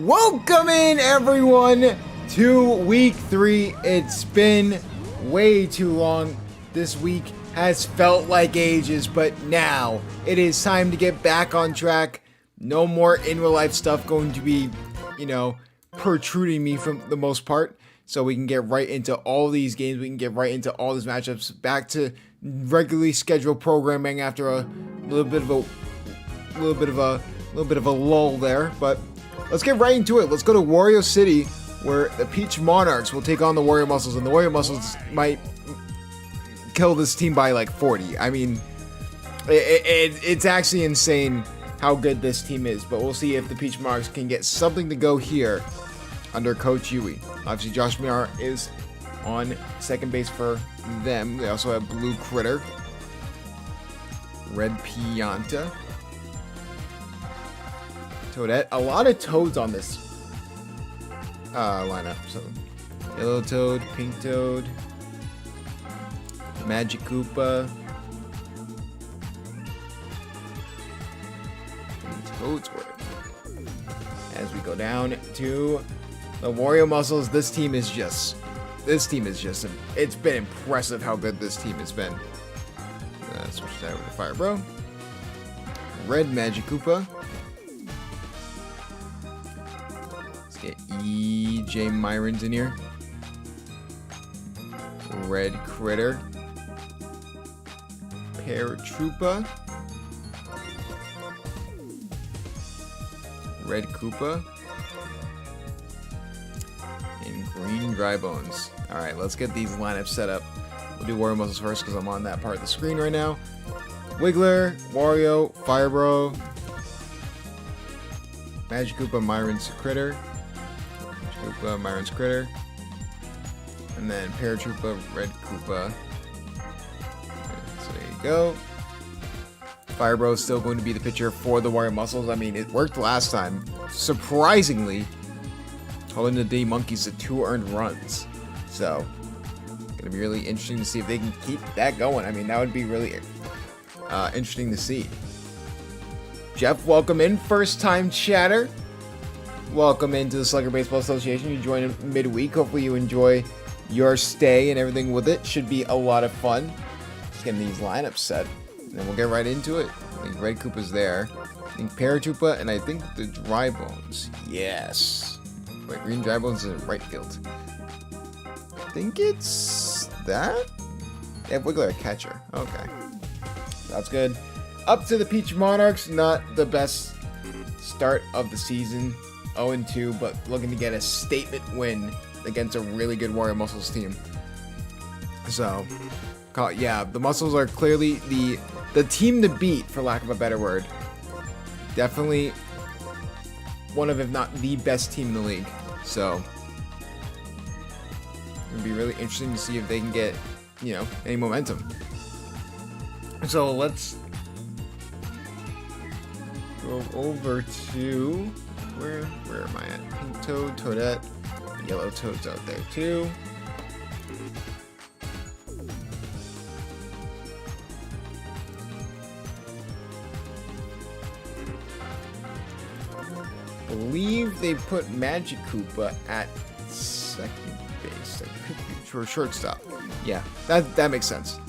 Welcome in, everyone, to week 3. It's been way too long. This week has felt like ages, but now it is time to get back on track. No more in real life stuff going to be, protruding me from the most part. So we can get right into all these games. We can get right into all these matchups. Back to regularly scheduled programming after a little bit of a lull there, but let's get right into it. Let's go to Wario City, where the Peach Monarchs will take on the Wario Muscles, and the Wario Muscles might kill this team by like 40. I mean, it's actually insane how good this team is, but we'll see if the Peach Monarchs can get something to go here under Coach Yui. Obviously, Josh Miar is on second base for them. They also have Blue Critter, Red Pianta, Toadette. A lot of Toads on this lineup. So, Yellow Toad, Pink Toad, Magic Koopa, and Toadsworth. As we go down to the Wario Muscles, this team is just, it's been impressive how good this team has been. Switch that over to Fire Bro. Red Magic Koopa. Get EJ Myrons in here. Red Critter. Paratroopa. Red Koopa. And Green Dry Bones. Alright, let's get these lineups set up. We'll do Wario Muscles first because I'm on that part of the screen right now. Wiggler, Wario, Firebro, Magic Koopa, Myron's Critter. Koopa, Myron's Critter, and then Paratroopa, Red Koopa. So there you go. Firebro is still going to be the pitcher for the Wario Muscles. I mean, it worked last time. Surprisingly, holding the D Monkeys to 2 earned runs. So, gonna be really interesting to see if they can keep that going. I mean, that would be really interesting to see. Jeff, welcome in, first time chatter. Welcome into the Slugger Baseball Association. You joined midweek. Hopefully you enjoy your stay and everything with it. Should be a lot of fun. Just getting these lineups set. And then we'll get right into it. I think Red Koopa's there. I think Paratroopa, and I think the Dry Bones. Yes. Wait, Green Dry Bones is in right field. I think it's that? They have Wiggler at catcher. Okay. That's good. Up to the Peach Monarchs. Not the best start of the season. 0-2, but looking to get a statement win against a really good Wario Muscles team. So, yeah, the Muscles are clearly the team to beat, for lack of a better word. Definitely one of, if not the best team in the league. So, it'll be really interesting to see if they can get, any momentum. So, let's go over to... Where am I at? Pink Toad, Toadette, Yellow Toad's out there too. I believe they put Magic Koopa at second base. For shortstop. Yeah, that makes sense.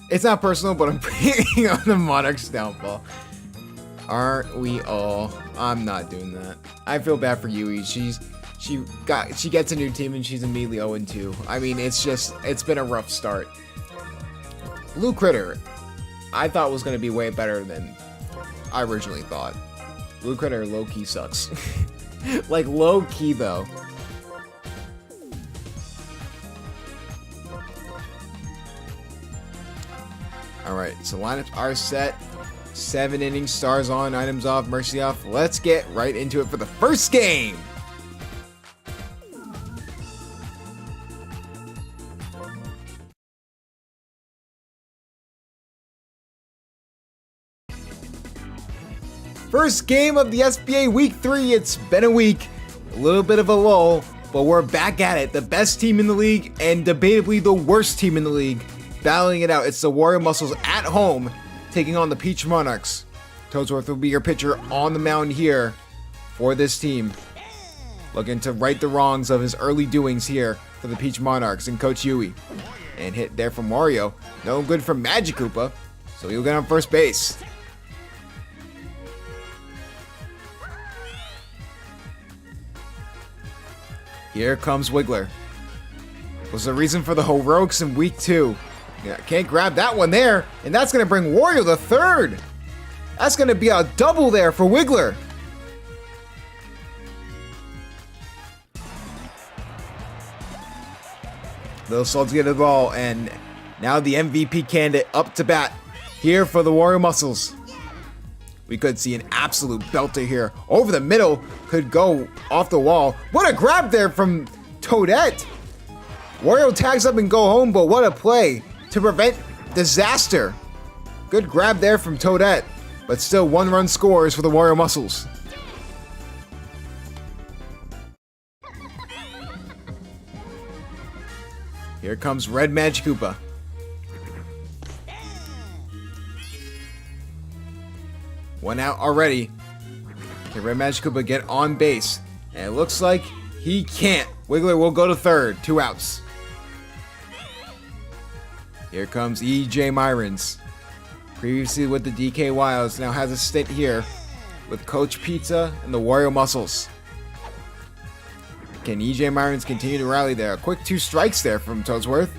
It's not personal, but I'm picking on the Monarchs' downfall. Aren't we all? I'm not doing that. I feel bad for Yui. She gets a new team and she's immediately 0-2. I mean, it's been a rough start. Blue Critter, I thought was gonna be way better than I originally thought. Blue Critter low key sucks. Like low key though. All right, so lineups are set. 7 innings, stars on, items off, mercy off. Let's get right into it for the first game. First game of the SBA Week 3. It's been a week, a little bit of a lull, but we're back at it. The best team in the league and debatably the worst team in the league battling it out. It's the Wario Muscles at home taking on the Peach Monarchs. Toadsworth will be your pitcher on the mound here for this team. Looking to right the wrongs of his early doings here for the Peach Monarchs and Coach Yui. And hit there from Wario. No good from Magikoopa, so he'll get on first base. Here comes Wiggler. Was the reason for the heroics in week 2. Yeah, can't grab that one there, and that's going to bring Wario to third. That's going to be a double there for Wiggler. Little Salts get the ball, and now the MVP candidate up to bat here for the Wario Muscles. We could see an absolute belter here. Over the middle, could go off the wall. What a grab there from Toadette. Wario tags up and go home, but what a play to prevent disaster. Good grab there from Toadette, but still 1-run scores for the Wario Muscles. Here comes Red Magikoopa. One out already. Can Red Magikoopa get on base? And it looks like he can't. Wiggler will go to third. 2 outs. Here comes EJ Myrons. Previously with the DK Wilds, now has a stint here with Coach Pizza and the Wario Muscles. Can EJ Myrons continue to rally there? A quick 2 strikes there from Toadsworth.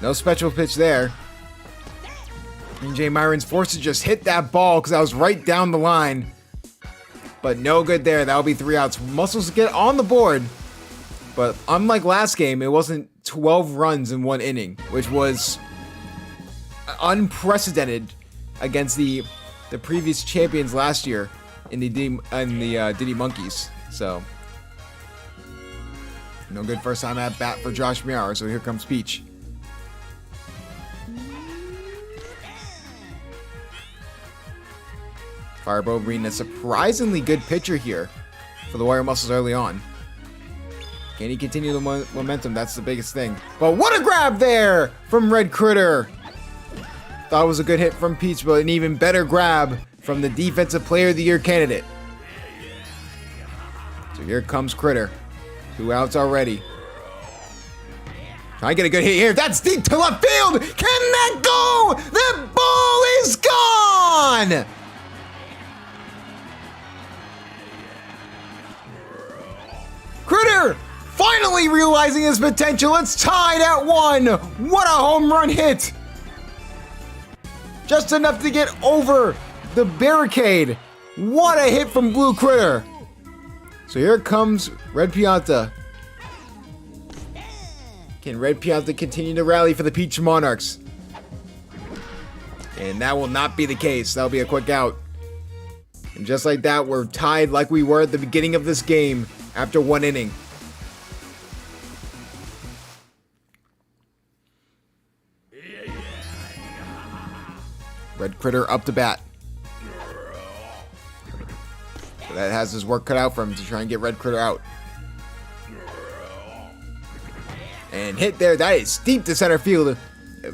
No special pitch there. EJ Myrons forced to just hit that ball because that was right down the line. But no good there. That'll be 3 outs. Muscles get on the board. But unlike last game, it wasn't 12 runs in 1 inning, which was unprecedented against the previous champions last year in the Diddy Monkeys. So no good first time at bat for Josh Miara. So here comes Peach. Fireball Green, a surprisingly good pitcher here for the Wario Muscles early on. Can he continue the momentum? That's the biggest thing. But what a grab there from Red Critter. Thought it was a good hit from Peach, but an even better grab from the Defensive Player of the Year candidate. So here comes Critter. 2 outs already. Trying to get a good hit here. That's deep to left field. Can that go? The ball is gone. Critter finally realizing his potential. It's tied at 1. What a home run hit. Just enough to get over the barricade. What a hit from Blue Critter. So here comes Red Pianta. Can Red Pianta continue to rally for the Peach Monarchs? And that will not be the case. That'll be a quick out. And just like that, we're tied like we were at the beginning of this game after 1 inning. Red Critter up to bat. So that has his work cut out for him to try and get Red Critter out. And hit there. That is deep to center field.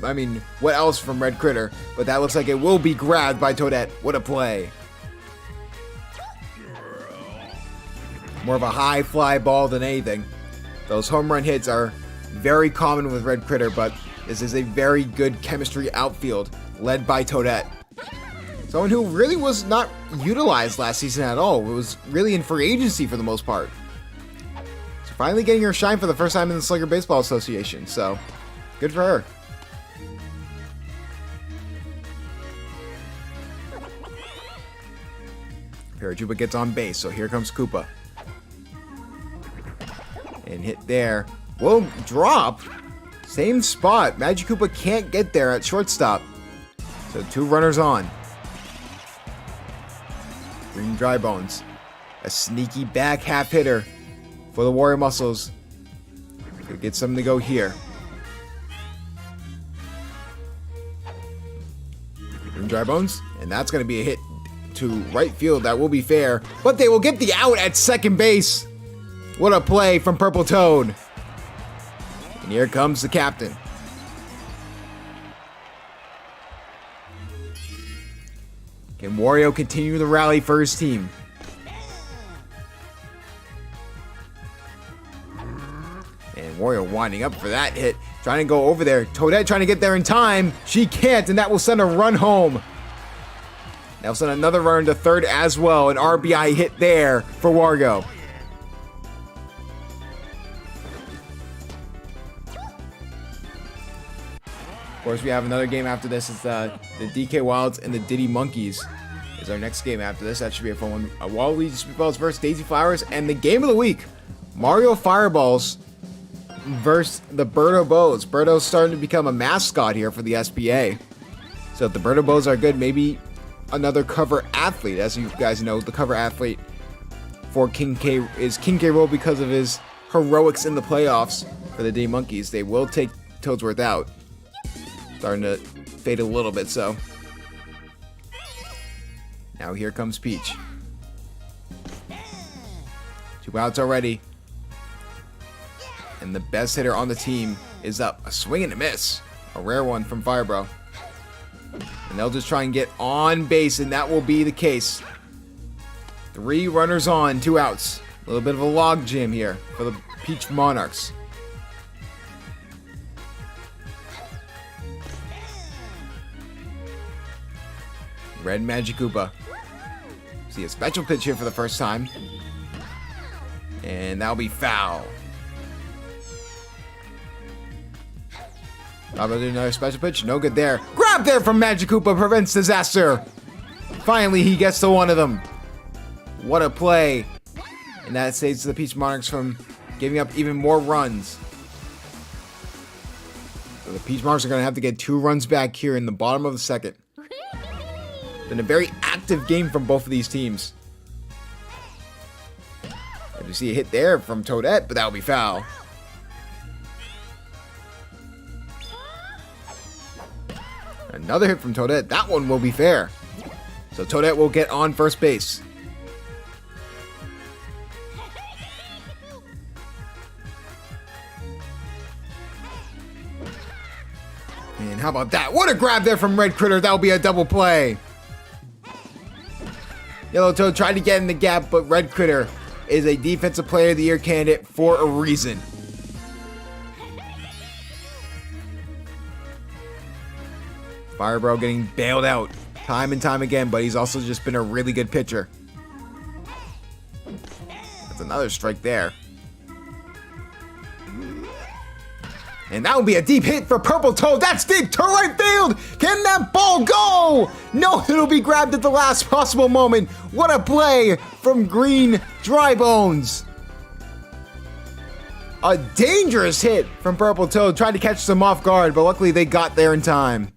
I mean, what else from Red Critter? But that looks like it will be grabbed by Toadette. What a play. More of a high fly ball than anything. Those home run hits are very common with Red Critter, but this is a very good chemistry outfield led by Toadette. Someone who really was not utilized last season at all. It was really in free agency for the most part. So finally getting her shine for the first time in the Slugger Baseball Association. So good for her. Parachupa gets on base, so here comes Koopa. And hit there. Will drop. Same spot. Magikoopa can't get there at shortstop. So 2 runners on. Green Dry Bones. A sneaky back half hitter for the Wario Muscles. Could get something to go here. Green Dry Bones. And that's going to be a hit to right field. That will be fair. But they will get the out at second base. What a play from Purple Toad. And here comes the captain. Can Wario continue the rally for his team? Wario winding up for that hit. Trying to go over there. Toadette trying to get there in time. She can't, and that will send a run home. That will send another runner to third as well. An RBI hit there for Wario. Of course, we have another game after this. It's the DK Wilds and the Diddy Monkeys is our next game after this. That should be a fun one. Waluigi Speedballs versus Daisy Flowers. And the game of the week, Mario Fireballs versus the Birdo Bows. Birdo's starting to become a mascot here for the SBA. So if the Birdo Bows are good, maybe another cover athlete. As you guys know, the cover athlete for King K is King K. Rool because of his heroics in the playoffs for the Diddy Monkeys. They will take Toadsworth out. Starting to fade a little bit, so. Now here comes Peach. 2 outs already. And the best hitter on the team is up. A swing and a miss. A rare one from Firebro. And they'll just try and get on base, and that will be the case. 3 runners on, 2 outs. A little bit of a log jam here for the Peach Monarchs. Red Magic Koopa. See a special pitch here for the first time. And that'll be foul. How about another special pitch? No good there. Grab there from Magic Koopa prevents disaster. Finally, he gets to one of them. What a play. And that saves the Peach Monarchs from giving up even more runs. So the Peach Monarchs are going to have to get 2 runs back here in the bottom of the second. Been a very active game from both of these teams. And you see a hit there from Toadette, but that will be foul. Another hit from Toadette. That one will be fair. So Toadette will get on first base. And how about that? What a grab there from Red Critter. That will be a double play. Yellow Toad tried to get in the gap, but Red Critter is a Defensive Player of the Year candidate for a reason. Firebro getting bailed out time and time again, but he's also just been a really good pitcher. That's another strike there. And that will be a deep hit for Purple Toad. That's deep to right field. Can that ball go? No, it'll be grabbed at the last possible moment. What a play from Green Drybones. A dangerous hit from Purple Toad. Tried to catch them off guard, but luckily they got there in time.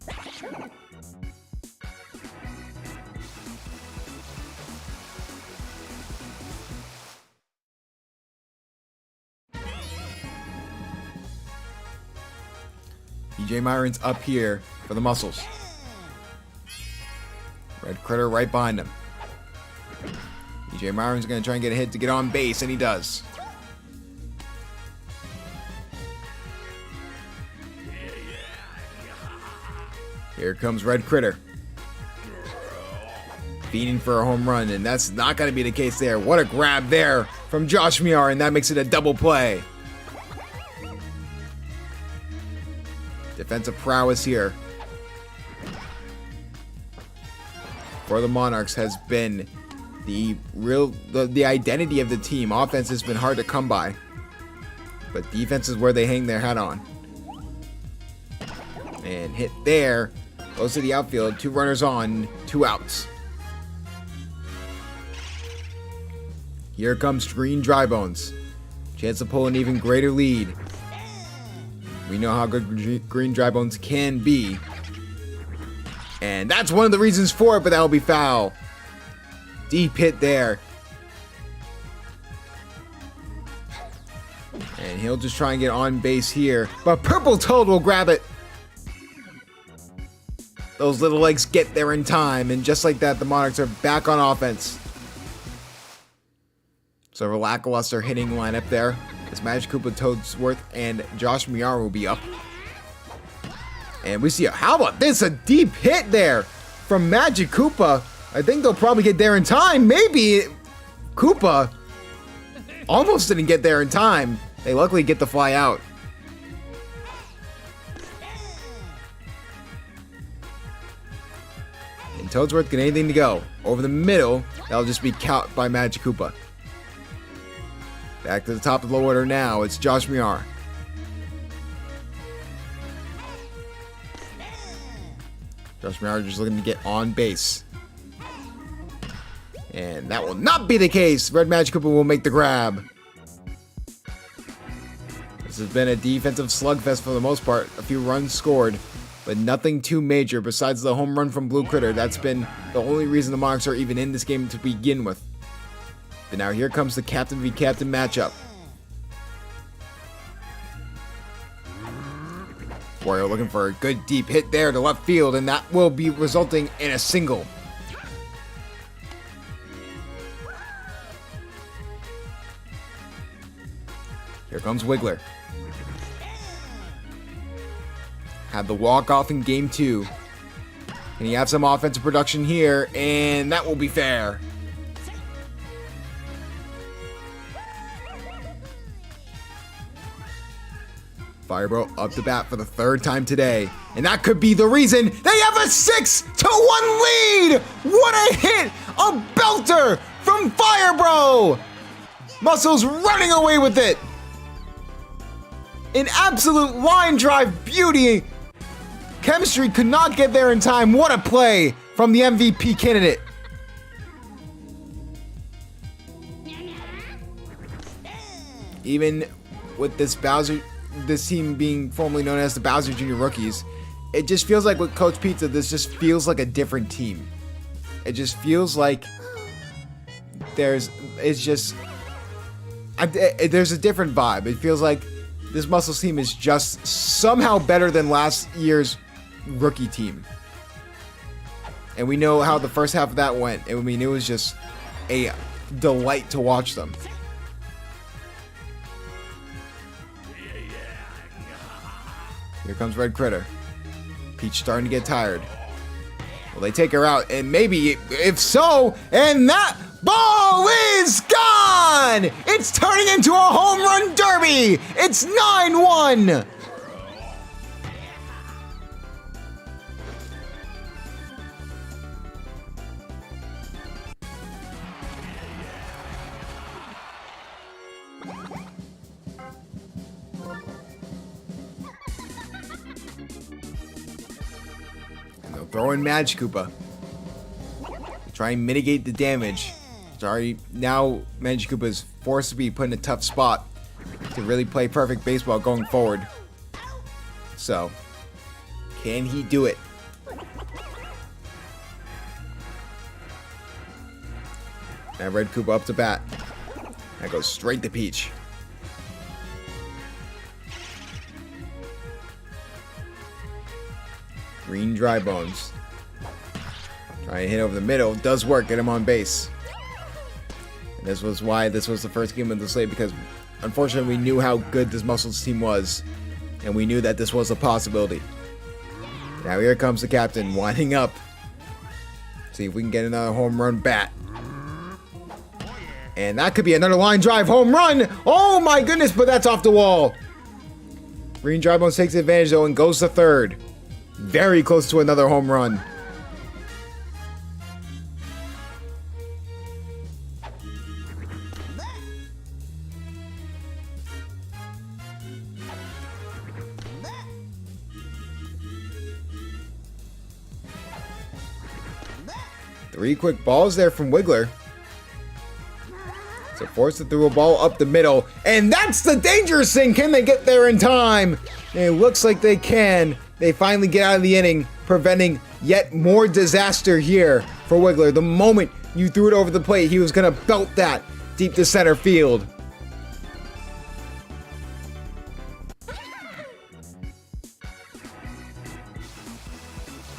EJ Myron's up here for the Muscles. Red Critter right behind him. EJ Myron's going to try and get a hit to get on base, and he does. Here comes Red Critter. Feeding for a home run, and that's not going to be the case there. What a grab there from Josh Miar, and that makes it a double play. Defensive prowess here for the Monarchs has been the identity of the team. Offense has been hard to come by, but defense is where they hang their hat on. And hit there, goes to the outfield. 2 runners on, 2 outs. Here comes Green Drybones. Chance to pull an even greater lead. We know how good Green Drybones can be. And that's one of the reasons for it, but that'll be foul. Deep hit there. And he'll just try and get on base here. But Purple Toad will grab it. Those little legs get there in time. And just like that, the Monarchs are back on offense. So a lackluster hitting lineup there. As Magic Koopa, Toadsworth, and Josh Miar will be up. And we see, how about this? A deep hit there from Magic Koopa. I think they'll probably get there in time. Maybe Koopa almost didn't get there in time. They luckily get the fly out. Toadsworth get anything to go. Over the middle, that'll just be caught by Magic Koopa. Back to the top of the order now, it's Josh Miar. Josh Miar just looking to get on base. And that will not be the case. Red Magic Koopa will make the grab. This has been a defensive slugfest for the most part. A few runs scored, but nothing too major besides the home run from Blue Critter. That's been the only reason the Monarchs are even in this game to begin with. But now here comes the captain v captain matchup. Wario looking for a good deep hit there to left field, and that will be resulting in a single. Here comes Wiggler. Had the walk-off in Game 2. Can he have some offensive production here? And that will be fair. Firebro up the bat for the third time today. And that could be the reason they have a 6-1 lead! What a hit! A belter from Firebro! Muscles running away with it! An absolute line drive beauty! Chemistry could not get there in time. What a play from the MVP candidate. Even with this team being formerly known as the Bowser Jr. Rookies, it just feels like with Coach Pizza, this just feels like a different team. It just feels like there's a different vibe. It feels like this Muscles team is just somehow better than last year's rookie team. And we know how the first half of that went. I mean, it was just a delight to watch them. Here comes Red Critter. Peach starting to get tired. Will they take her out? And maybe, if so, and that ball is gone! It's turning into a home run derby! It's 9-1! Throw in Magic Koopa. Try and mitigate the damage. Sorry, now Magic Koopa is forced to be put in a tough spot to really play perfect baseball going forward. So, can he do it? Now Red Koopa up to bat. That goes straight to Peach. Green Dry Bones. Try and hit over the middle. Does work. Get him on base. And this was why this was the first game of the slate, because unfortunately we knew how good this Muscles team was. And we knew that this was a possibility. Now here comes the captain winding up. See if we can get another home run bat. And that could be another line drive home run. Oh my goodness, but that's off the wall. Green Dry Bones takes advantage though and goes to third. Very close to another home run. Three quick balls there from Wiggler. So forced to throw a ball up the middle. And that's the dangerous thing. Can they get there in time? And it looks like they can. They finally get out of the inning, preventing yet more disaster here for Wiggler. The moment you threw it over the plate, he was going to belt that deep to center field.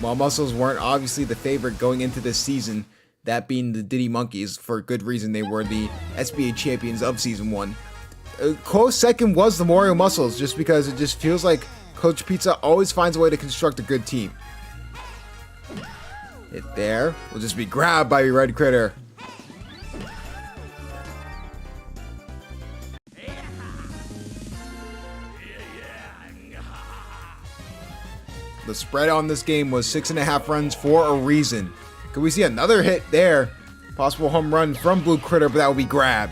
While Muscles weren't obviously the favorite going into this season, that being the Diddy Monkeys, for good reason, they were the SBA champions of Season 1. Close second was the Mario Muscles, just because it just feels like Coach Pizza always finds a way to construct a good team. Hit there will just be grabbed by Red Critter. The spread on this game was 6.5 runs for a reason. Could we see another hit there? Possible home run from Blue Critter, but that will be grabbed.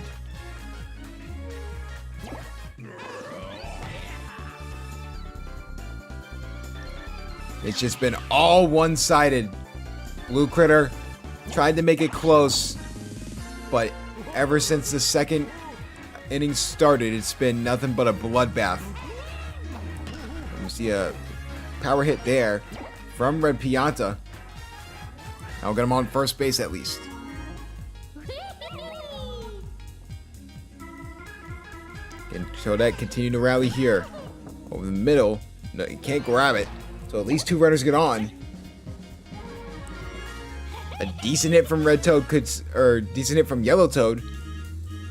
It's just been all one-sided. Blue Critter tried to make it close, but ever since the second inning started, it's been nothing but a bloodbath. We see a power hit there from Red Pianta. I'll get him on first base at least. And Chodet continue to rally here. Over the middle. No, you can't grab it. So at least 2 runners get on. A decent hit from Red Toad decent hit from Yellow Toad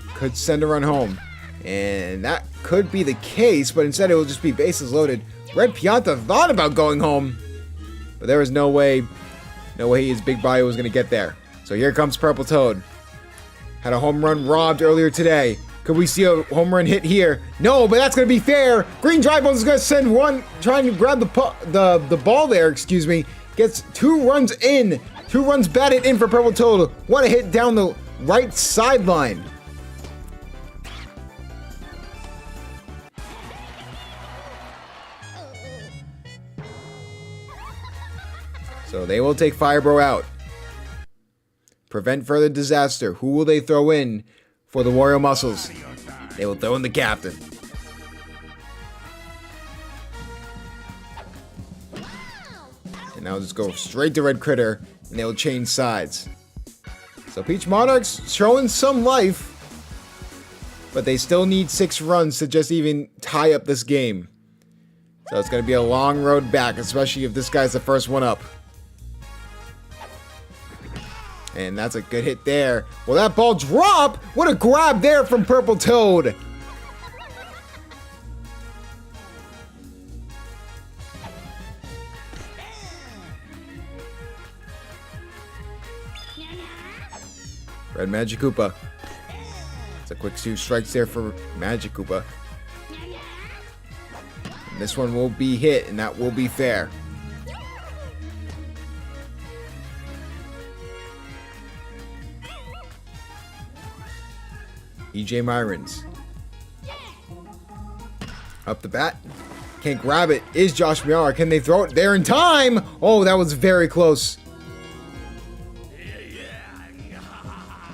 could send a run home. And that could be the case, but instead it will just be bases loaded. Red Pianta thought about going home, but there was no way his big body was going to get there. So here comes Purple Toad. Had a home run robbed earlier today. Could we see a home run hit here? No, but that's going to be fair. Green Drybones is going to send one, trying to grab the ball there, excuse me. Gets 2 runs in. 2 runs batted in for Purple Toad. What a hit down the right sideline. So they will take Firebro out. Prevent further disaster. Who will they throw in for the Wario Muscles? They will throw in the captain. And now just go straight to Red Critter, and they will change sides. So Peach Monarchs showing some life, but they still need 6 runs to just even tie up this game. So it's going to be a long road back, especially if this guy's the first one up. And that's a good hit there. Will that ball drop? What a grab there from Purple Toad. Red Magic Koopa. It's a quick 2 strikes there for Magic Koopa. And this one will be hit, and that will be fair. EJ Myrons. Up the bat. Can't grab it. Is Josh Miara. Can they throw it there in time? Oh, that was very close.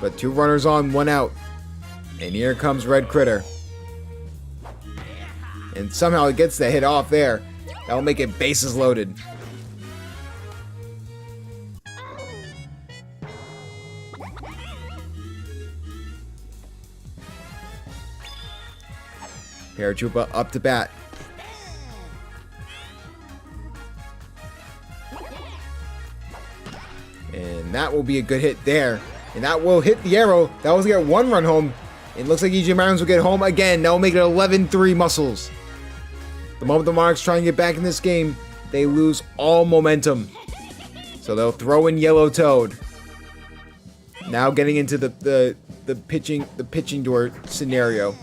But 2 runners on, 1 out. And here comes Red Critter. And somehow it gets the hit off there. That will make it bases loaded. Paratroopa up to bat. And that will be a good hit there. And that will hit the arrow. That was going to get 1 run home. It looks like EJ Myrons will get home again. That will make it 11-3 Muscles. The moment the Monarchs try and get back in this game, they lose all momentum. So they'll throw in Yellow Toad. Now getting into the pitching door scenario.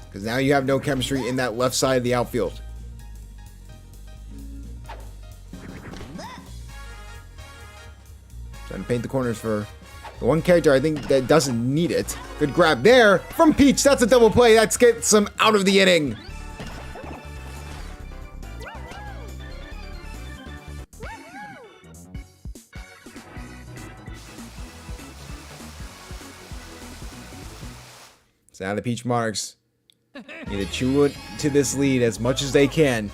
Because now you have no chemistry in that left side of the outfield. Trying to paint the corners for the one character I think that doesn't need it. Good grab there from Peach. That's a double play. That gets them out of the inning. So now the Peach Monarchs need to chew into this lead as much as they can.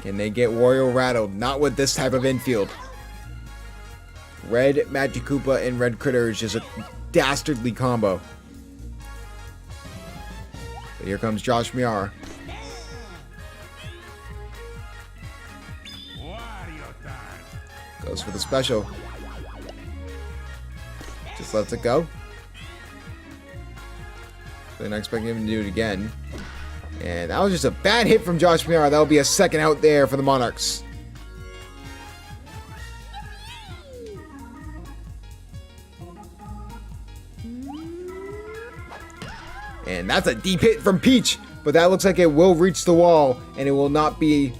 Can they get Wario rattled? Not with this type of infield. Red Magic Koopa and Red Critter is just a dastardly combo. But here comes Josh Miara. Goes for the special. Just lets it go. They're not expecting him to do it again. And that was just a bad hit from Josh Miara. That will be a second out there for the Monarchs. And And that's a deep hit from Peach, but that looks like it will reach the wall, and it will not be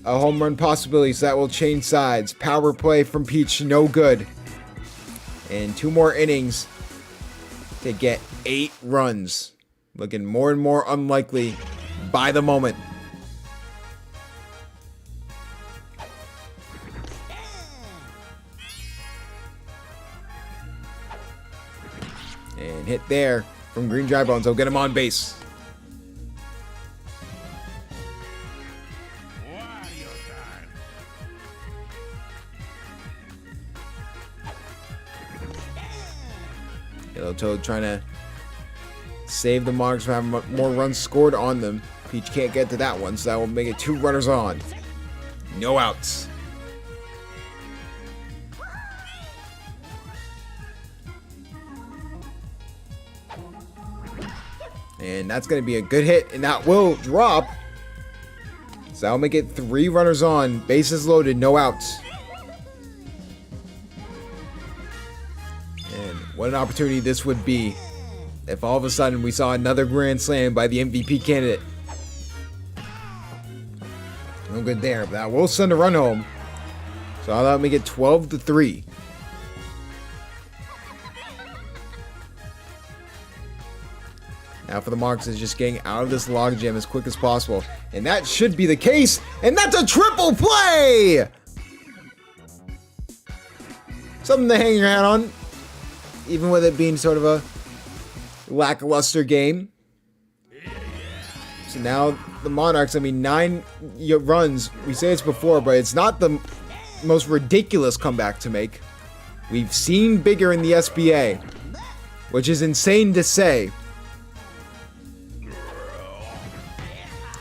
a home run possibility, so that will change sides. Power play from Peach, no good. And 2 more innings to get 8 runs. Looking more and more unlikely by the moment. And hit there from Green Dry Bones. I'll get him on base. Yellow Toad trying to save the Monarchs from having more runs scored on them. Peach can't get to that one, so that will make it 2 runners on. No outs. And that's going to be a good hit, and that will drop. So that'll make it 3 runners on. Bases loaded, no outs. And what an opportunity this would be if all of a sudden we saw another grand slam by the MVP candidate. No good there, but that will send a run home. So that'll make it 12-3. Now for the Monarchs is just getting out of this logjam as quick as possible. And that should be the case. And that's a triple play! Something to hang your hat on. Even with it being sort of a lackluster game. So now the Monarchs, 9 runs. We say it's before, but it's not the most ridiculous comeback to make. We've seen bigger in the SBA, which is insane to say.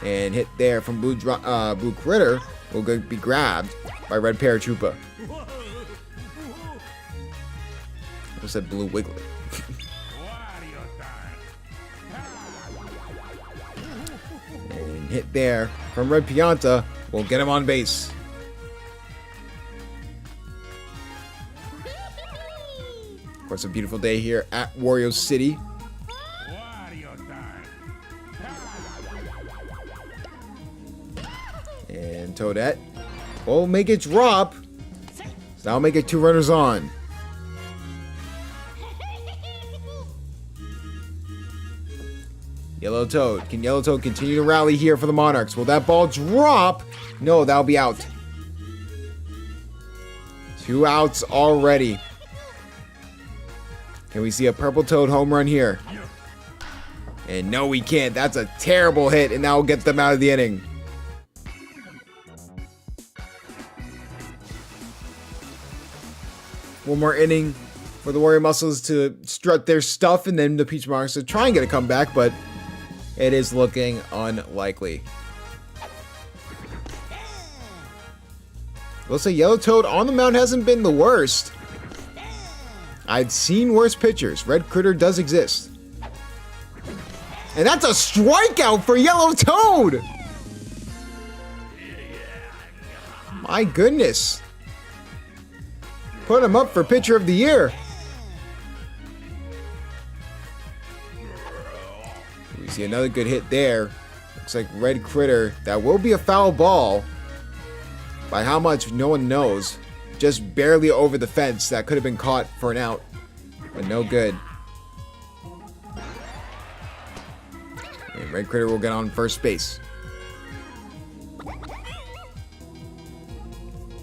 And hit there from Blue Critter will be grabbed by Red Paratroopa. I said Blue Wiggly. And hit there from Red Pianta will get him on base. Of course, a beautiful day here at Wario City. And Toadette will make it drop. So that'll make it 2 runners on. Yellow Toad. Can Yellow Toad continue to rally here for the Monarchs? Will that ball drop? No, that'll be out. 2 outs already. Can we see a Purple Toad home run here? And no, we can't. That's a terrible hit, and that will get them out of the inning. One more inning for the Warrior Muscles to strut their stuff, and then the Peach Monarchs to try and get a comeback, but it is looking unlikely. We'll say Yellow Toad on the mound hasn't been the worst. I've seen worse pitchers. Red Critter does exist. And that's a strikeout for Yellow Toad! My goodness. Put him up for Pitcher of the Year. We see another good hit there. Looks like Red Critter. That will be a foul ball. By how much, no one knows. Just barely over the fence. That could have been caught for an out. But no good. And Red Critter will get on first base.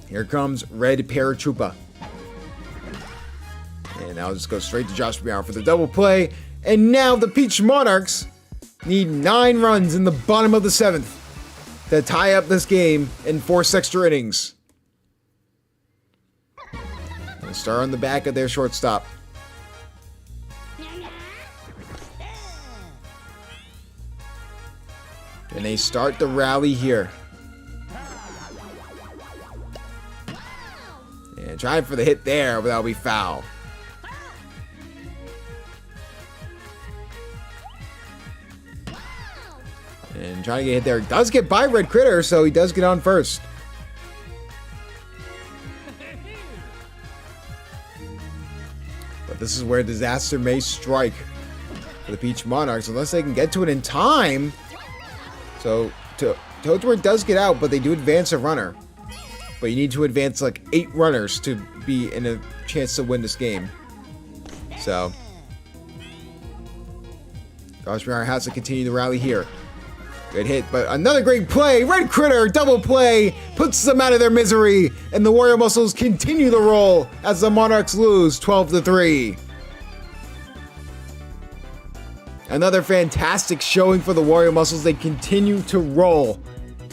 Here comes Red Paratroopa. And now just go straight to Josh Brown for the double play. And now the Peach Monarchs need 9 runs in the bottom of the 7th to tie up this game and force extra innings. They'll start on the back of their shortstop. And they start the rally here. And trying for the hit there, but that'll be foul. And trying to get hit there. Does get by Red Critter, so he does get on first. But this is where disaster may strike. for the Peach Monarchs, unless they can get to it in time. So, Toadsworth does get out, but they do advance a runner. But you need to advance like 8 runners to be in a chance to win this game. So, Goshmere has to continue the rally here. Good hit, but another great play. Red Critter, double play, puts them out of their misery. And the Warrior Muscles continue the roll as the Monarchs lose 12-3. Another fantastic showing for the Warrior Muscles. They continue to roll.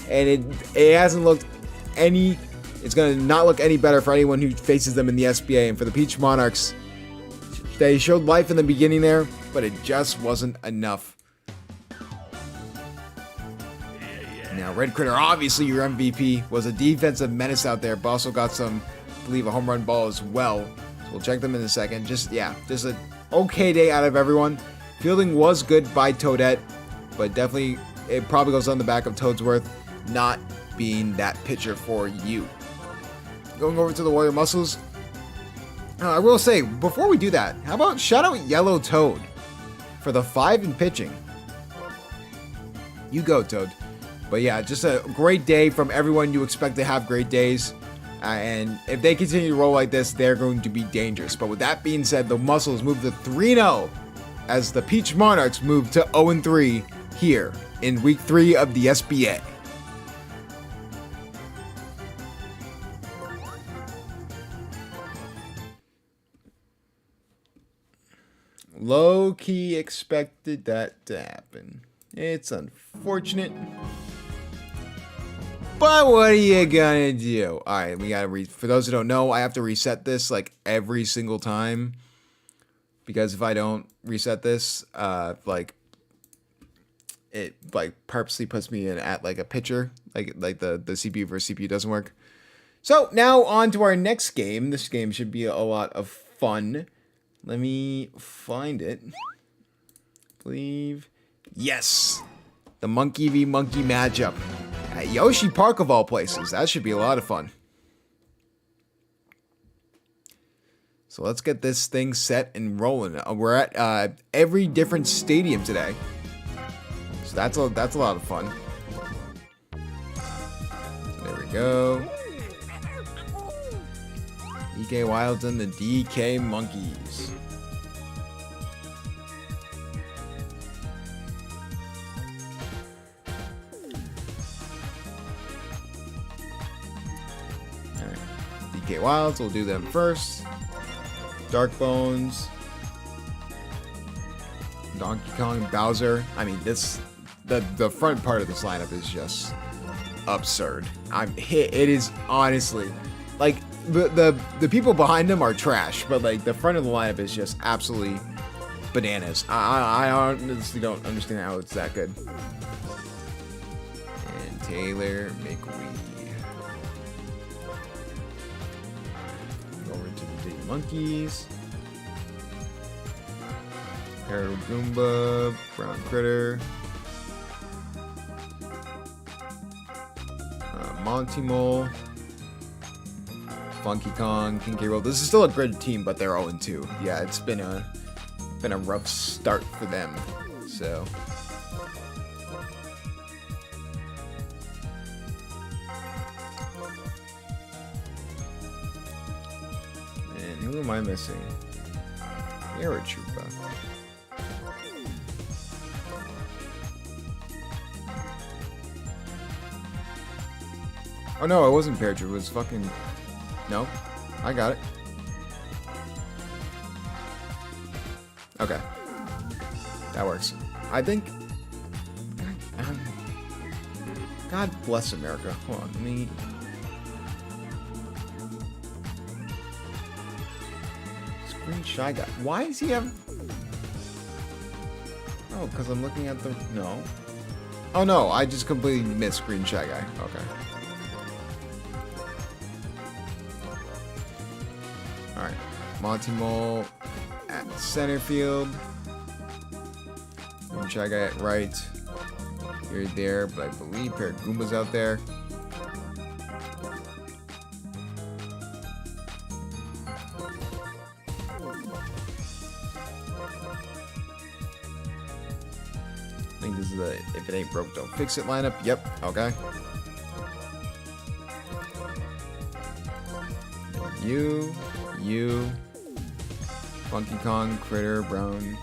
And it hasn't looked any... It's going to not look any better for anyone who faces them in the SBA. And for the Peach Monarchs, they showed life in the beginning there, but it just wasn't enough. Now, Red Critter, obviously your MVP, was a defensive menace out there, but also got some, I believe, a home run ball as well. So we'll check them in a second. Just an okay day out of everyone. Fielding was good by Toadette, but definitely it probably goes on the back of Toadsworth not being that pitcher for you. Going over to the Warrior Muscles. I will say, before we do that, how about shout out Yellow Toad for the 5 in pitching. You go, Toad. But yeah, just a great day from everyone you expect to have great days. And if they continue to roll like this, they're going to be dangerous. But with that being said, the Muscles move to 3-0 as the Peach Monarchs move to 0-3 here in Week 3 of the SBA. Low-key expected that to happen. It's unfortunate. But what are you gonna do? Alright, we gotta for those who don't know, I have to reset this like every single time. Because if I don't reset this, it purposely puts me in at like a pitcher. Like the CPU versus CPU doesn't work. So now on to our next game. This game should be a lot of fun. Let me find it. I believe. Yes! The Monkey v. Monkey matchup. At Yoshi Park of all places. That should be a lot of fun. So let's get this thing set and rolling. We're at every different stadium today. So that's a lot of fun. There we go. DK Wilds and the DK Monkeys. Alright. DK Wilds, we'll do them first. Dark Bones. Donkey Kong, Bowser. I mean, the front part of this lineup is just absurd. It is honestly, like, the people behind them are trash, but like the front of the lineup is just absolutely bananas. I honestly don't understand how it's that good. And Taylor McWee. Go over to the Big Monkeys. Harold Goomba, Brown Critter. Monty Mole. Funky Kong, King K. Rool. This is still a good team, but they're 0-2. Yeah, it's been a rough start for them. So and who am I missing? Paratroopa. Oh no, it wasn't Paratroopa. It was fucking. No, I got it. Okay. That works. I think... God bless America. Hold on, let me... Screen Shy Guy. Why does he have... Oh, because I'm looking at the... No. Oh no, I just completely missed Screen Shy Guy. Okay. Alright, Monty Mole at center field. Shy Guy at right. You're there, but I believe Paragoomba's out there. think this is the if it ain't broke, don't fix it lineup. Yep, okay. You, Funky Kong, Critter, Brown.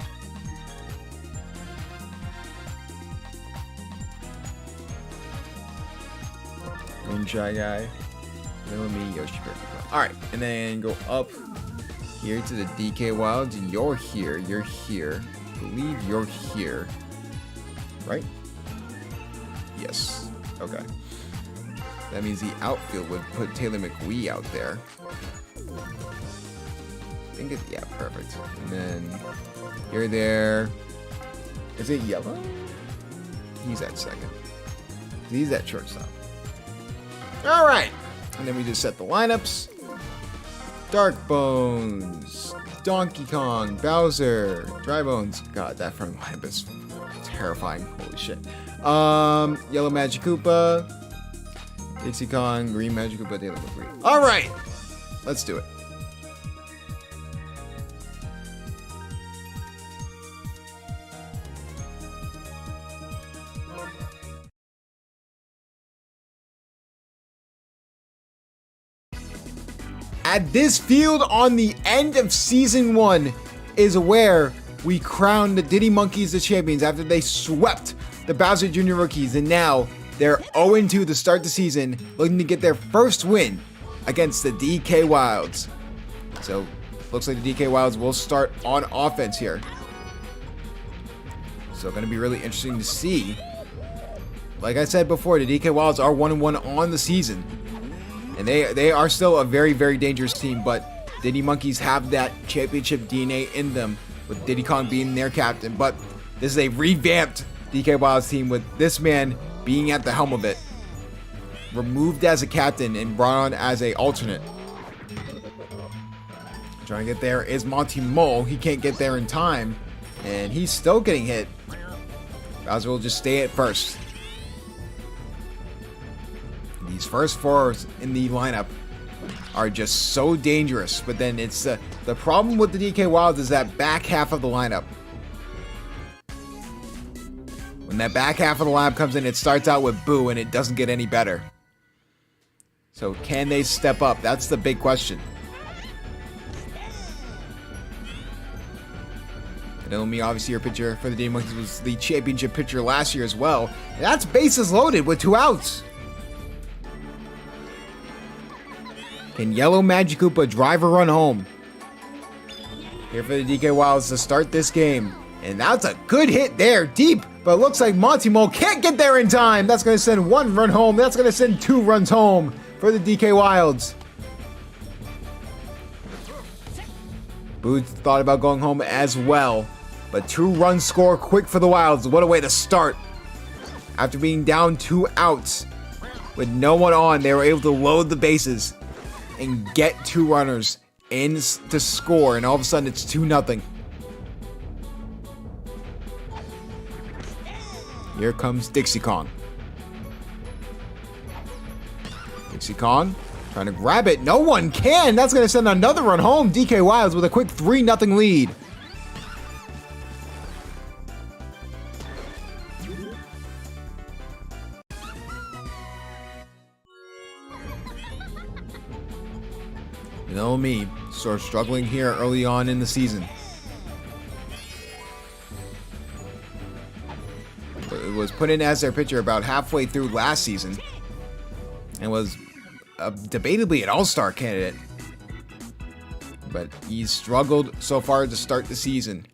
Green Shy Guy. Little Me, Yoshi, Perfect. Alright, and then go up here to the DK Wilds. You're here. I believe you're here. Right? Yes. Okay. That means the outfield would put Taylor McWee out there. I think it's, yeah, perfect. And then you're there. Is it yellow? He's at second. He's at shortstop. All right. And then we just set the lineups. Dark Bones, Donkey Kong, Bowser, Dry Bones. God, that front lineup is terrifying. Holy shit. Yellow Magic Koopa, Dixie Kong, Green Magic Koopa, Taylor McWee. All right. Let's do it. At this field on the end of Season 1 is where we crowned the Diddy Monkeys the champions after they swept the Bowser Jr. rookies, and now they're 0-2 to start the season, looking to get their first win against the DK Wilds. So, looks like the DK Wilds will start on offense here. So, going to be really interesting to see. Like I said before, the DK Wilds are 1-1 on the season. And they are still a very, very dangerous team, but Diddy Monkeys have that championship DNA in them, with Diddy Kong being their captain. But this is a revamped DK Wilds team with this man being at the helm of it. Removed as a captain and brought on as a alternate. Trying to get there is Monty Mole. He can't get there in time, and he's still getting hit. Bowser will just stay at first. These first four in the lineup are just so dangerous, but then it's the problem with the DK Wilds is that back half of the lineup. When that back half of the lineup comes in, it starts out with Boo and it doesn't get any better. So can they step up? That's the big question. Me, obviously your pitcher for the Diddy Monkeys was the championship pitcher last year as well. And that's bases loaded with 2 outs. Can Yellow Magic Koopa drive a run home? Here for the DK Wilds to start this game. And that's a good hit there, deep. But it looks like Monty Mole can't get there in time. That's going to send 1 run home. That's going to send 2 runs home for the DK Wilds. Booth thought about going home as well. But 2 runs score quick for the Wilds. What a way to start. After being down 2 outs with no one on, they were able to load the bases and get 2 runners in to score, and all of a sudden it's 2-0. Here comes Dixie Kong. Dixie Kong trying to grab it. No one can. That's going to send another run home. DK Wilds with a quick 3-0 lead. You know me, sort of struggling here early on in the season. It was put in as their pitcher about halfway through last season and was debatably an all-star candidate. But he's struggled so far to start the season.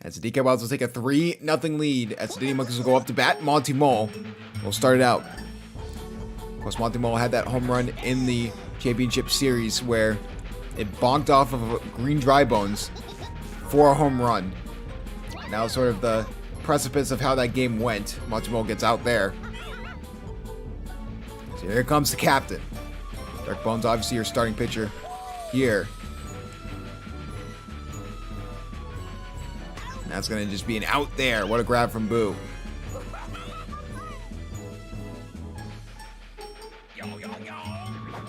As the DK Wilds will take a 3-0 lead as the Diddy Monkeys will go up to bat. Monty Mole will start it out. Of course, Monty Mole had that home run in the championship series where it bonked off of Green Dry Bones for a home run. Now sort of the precipice of how that game went. Monty Mole gets out there. So here comes the captain. Dark Bones, obviously your starting pitcher here. And that's going to just be an out there. What a grab from Boo.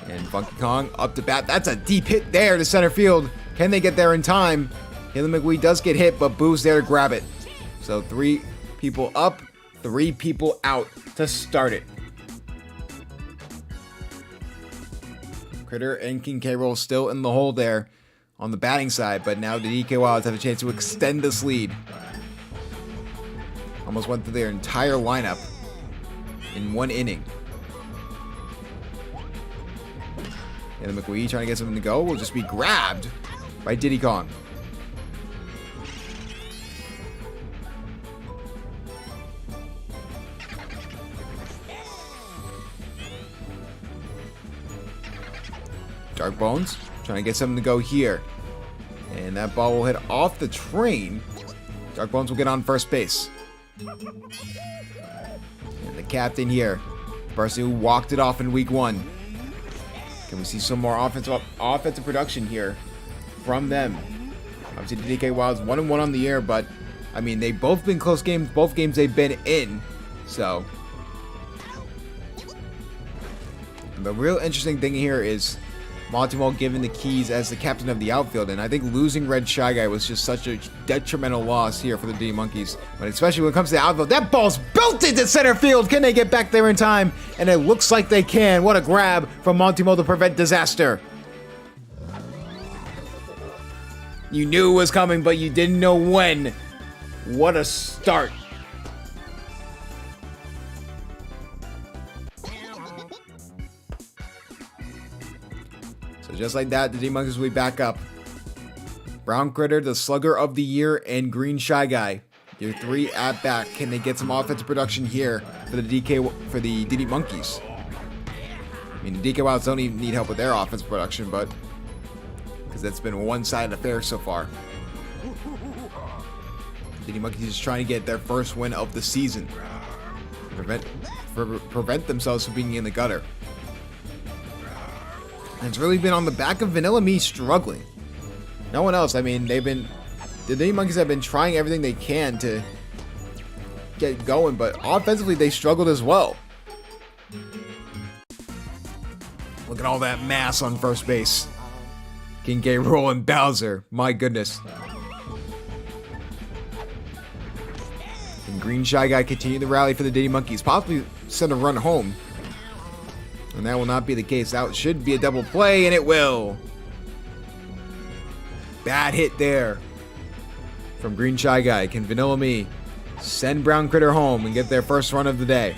And Funky Kong up to bat. That's a deep hit there to center field. Can they get there in time? Taylor McWee does get hit, but Boo's there to grab it. So 3 people up, 3 people out to start it. Critter and King K. Rool still in the hole there on the batting side, but now the DK Wilds have a chance to extend this lead. Almost went through their entire lineup in 1 inning. And the McQueen trying to get something to go will just be grabbed by Diddy Kong. Dark Bones trying to get something to go here. And that ball will hit off the train. Dark Bones will get on first base. And the captain here, the person who walked it off in week 1. Can we see some more offensive production here from them? Obviously, the DK Wilds 1-1 on the year, but I mean, they've both been close games. Both games they've been in. So, the real interesting thing here is Montemol given the keys as the captain of the outfield, and I think losing Red Shy Guy was just such a detrimental loss here for the D Monkeys. But especially when it comes to the outfield, that ball's belted to center field. Can they get back there in time? And it looks like they can. What a grab from Montemol to prevent disaster. You knew it was coming, but you didn't know when. What a start. So just like that, the D-Monkeys will be back up. Brown Critter, the Slugger of the Year, and Green Shy Guy. Your 3 at bat. Can they get some offensive production here for the DD Monkeys? I mean, the DK Wilds don't even need help with their offensive production, but because that's been a one-sided affair so far. The DD Monkeys is trying to get their first win of the season. Prevent themselves from being in the gutter. And it's really been on the back of Vanilla Me struggling. No one else. I mean, the DD Monkeys have been trying everything they can to get going, but offensively they struggled as well. Look at all that mass on first base. King K. Rool and Bowser. My goodness. And Green Shy Guy continue the rally for the DD Monkeys. Possibly send a run home. And that will not be the case. That should be a double play, and it will. Bad hit there from Green Shy Guy. Can Vanilla Me send Brown Critter home and get their first run of the day?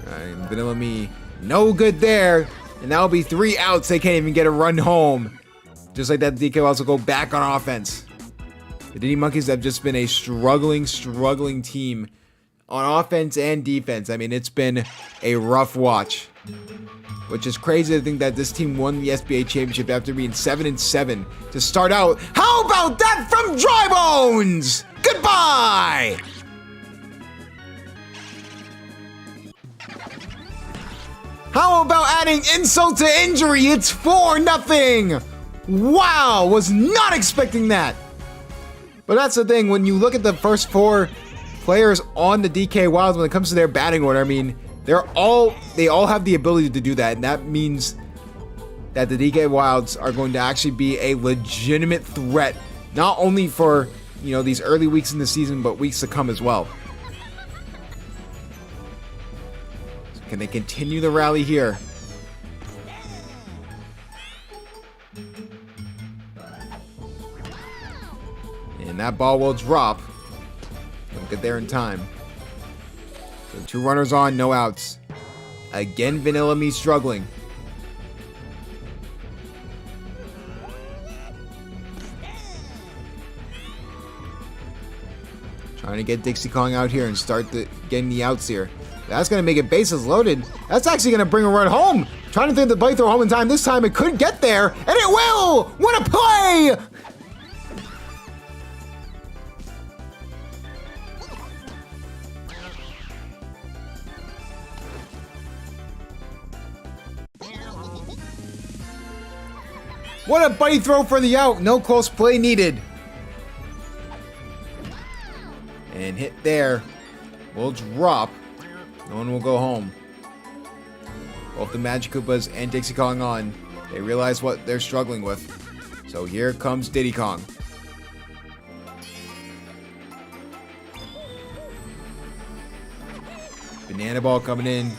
And Vanilla Me, no good there. And that will be 3 outs. They can't even get a run home. Just like that, the DK will also go back on offense. The DD Monkeys have just been a struggling team on offense and defense. I mean, it's been a rough watch, which is crazy to think that this team won the SBA championship after being 7-7 to start out. How about that from Dry Bones? Goodbye! How about adding insult to injury? It's 4-0. Wow, was not expecting that. But that's the thing, when you look at the first 4 players on the DK Wilds when it comes to their batting order, I mean, they all have the ability to do that, and that means that the DK Wilds are going to actually be a legitimate threat, not only for, you know, these early weeks in the season, but weeks to come as well. So can they continue the rally here? And that ball will drop. Don't get there in time. So 2 runners on, no outs. Again, Vanilla Me struggling. Trying to get Dixie Kong out here and start getting the outs here. That's going to make it bases loaded. That's actually going to bring a run home. Trying to think the play throw home in time. This time it could get there, and it will! What a play! What a buddy throw for the out. No close play needed. And hit there. Will drop. No one will go home. Both the Magic Koopas and Dixie Kong on. They realize what they're struggling with. So here comes Diddy Kong. Banana Ball coming in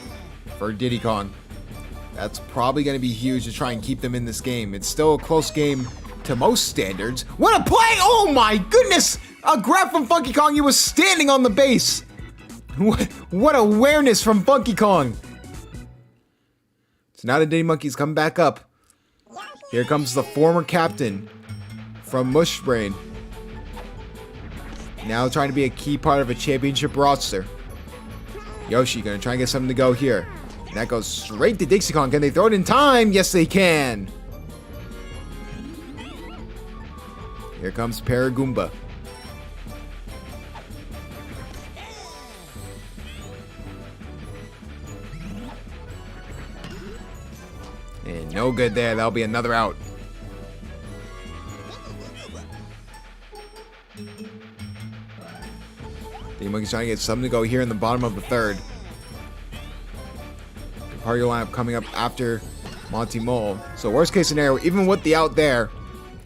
for Diddy Kong. That's probably going to be huge to try and keep them in this game. It's still a close game to most standards. What a play! Oh my goodness! A grab from Funky Kong. He was standing on the base. What awareness from Funky Kong. So now the Diddy Monkey's come back up. Here comes the former captain from Mushbrain. Now trying to be a key part of a championship roster. Yoshi gonna try and get something to go here. And that goes straight to Dixie Kong. Can they throw it in time? Yes, they can. Here comes Paragoomba. And no good there. That'll be another out. The Monkey's trying to get something to go here in the bottom of the third. Part of your lineup coming up after Monty Mole. So worst case scenario, even with the out there,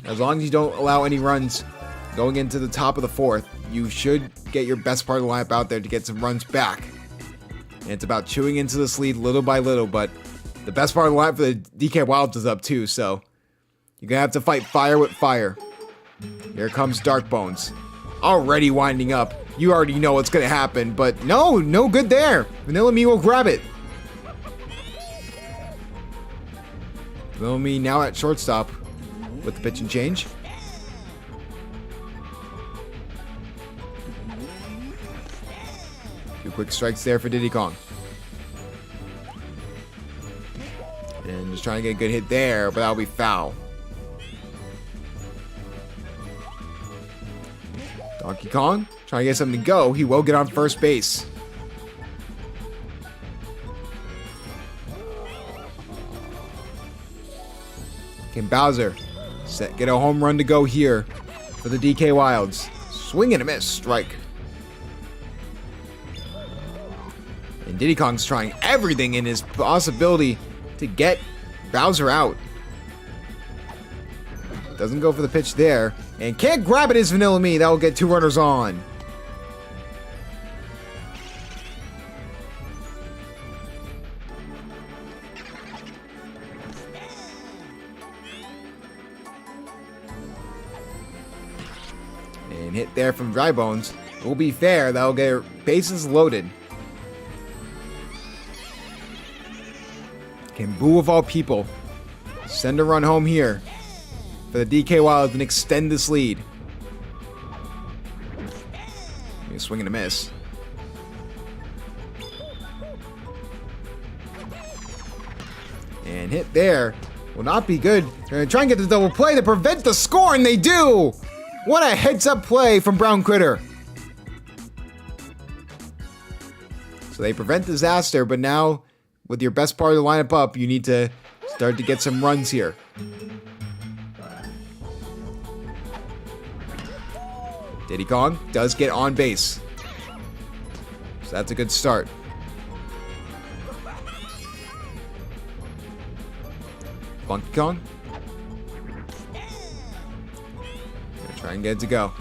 as long as you don't allow any runs going into the top of the fourth, you should get your best part of the lineup out there to get some runs back. And it's about chewing into this lead little by little, but the best part of the lineup for the DK Wilds is up too, so you're going to have to fight fire with fire. Here comes Dark Bones. Already winding up. You already know what's going to happen, but no good there. Vanilla Me will grab it. Vanilla Me now at shortstop with the pitch and change. Two quick strikes there for Diddy Kong. And just trying to get a good hit there, but that'll be foul. Donkey Kong trying to get something to go. He will get on first base. Can Bowser get a home run to go here for the DK Wilds? Swing and a miss. Strike. And Diddy Kong's trying everything in his possibility to get Bowser out. Doesn't go for the pitch there. And can't grab it is Vanilla Me. That will get two runners on. And hit there from Dry Bones. It will be fair. That will get bases loaded. Can Boo of all people send a run home here for the DK Wilds and extend this lead? Swing and a miss. And hit there will not be good. They're going to try and get the double play to prevent the score, and they do! What a heads-up play from Brown Critter. So they prevent disaster, but now with your best part of the lineup up, you need to start to get some runs here. Diddy Kong does get on base. So that's a good start. Funky Kong. Gonna try and get it to go.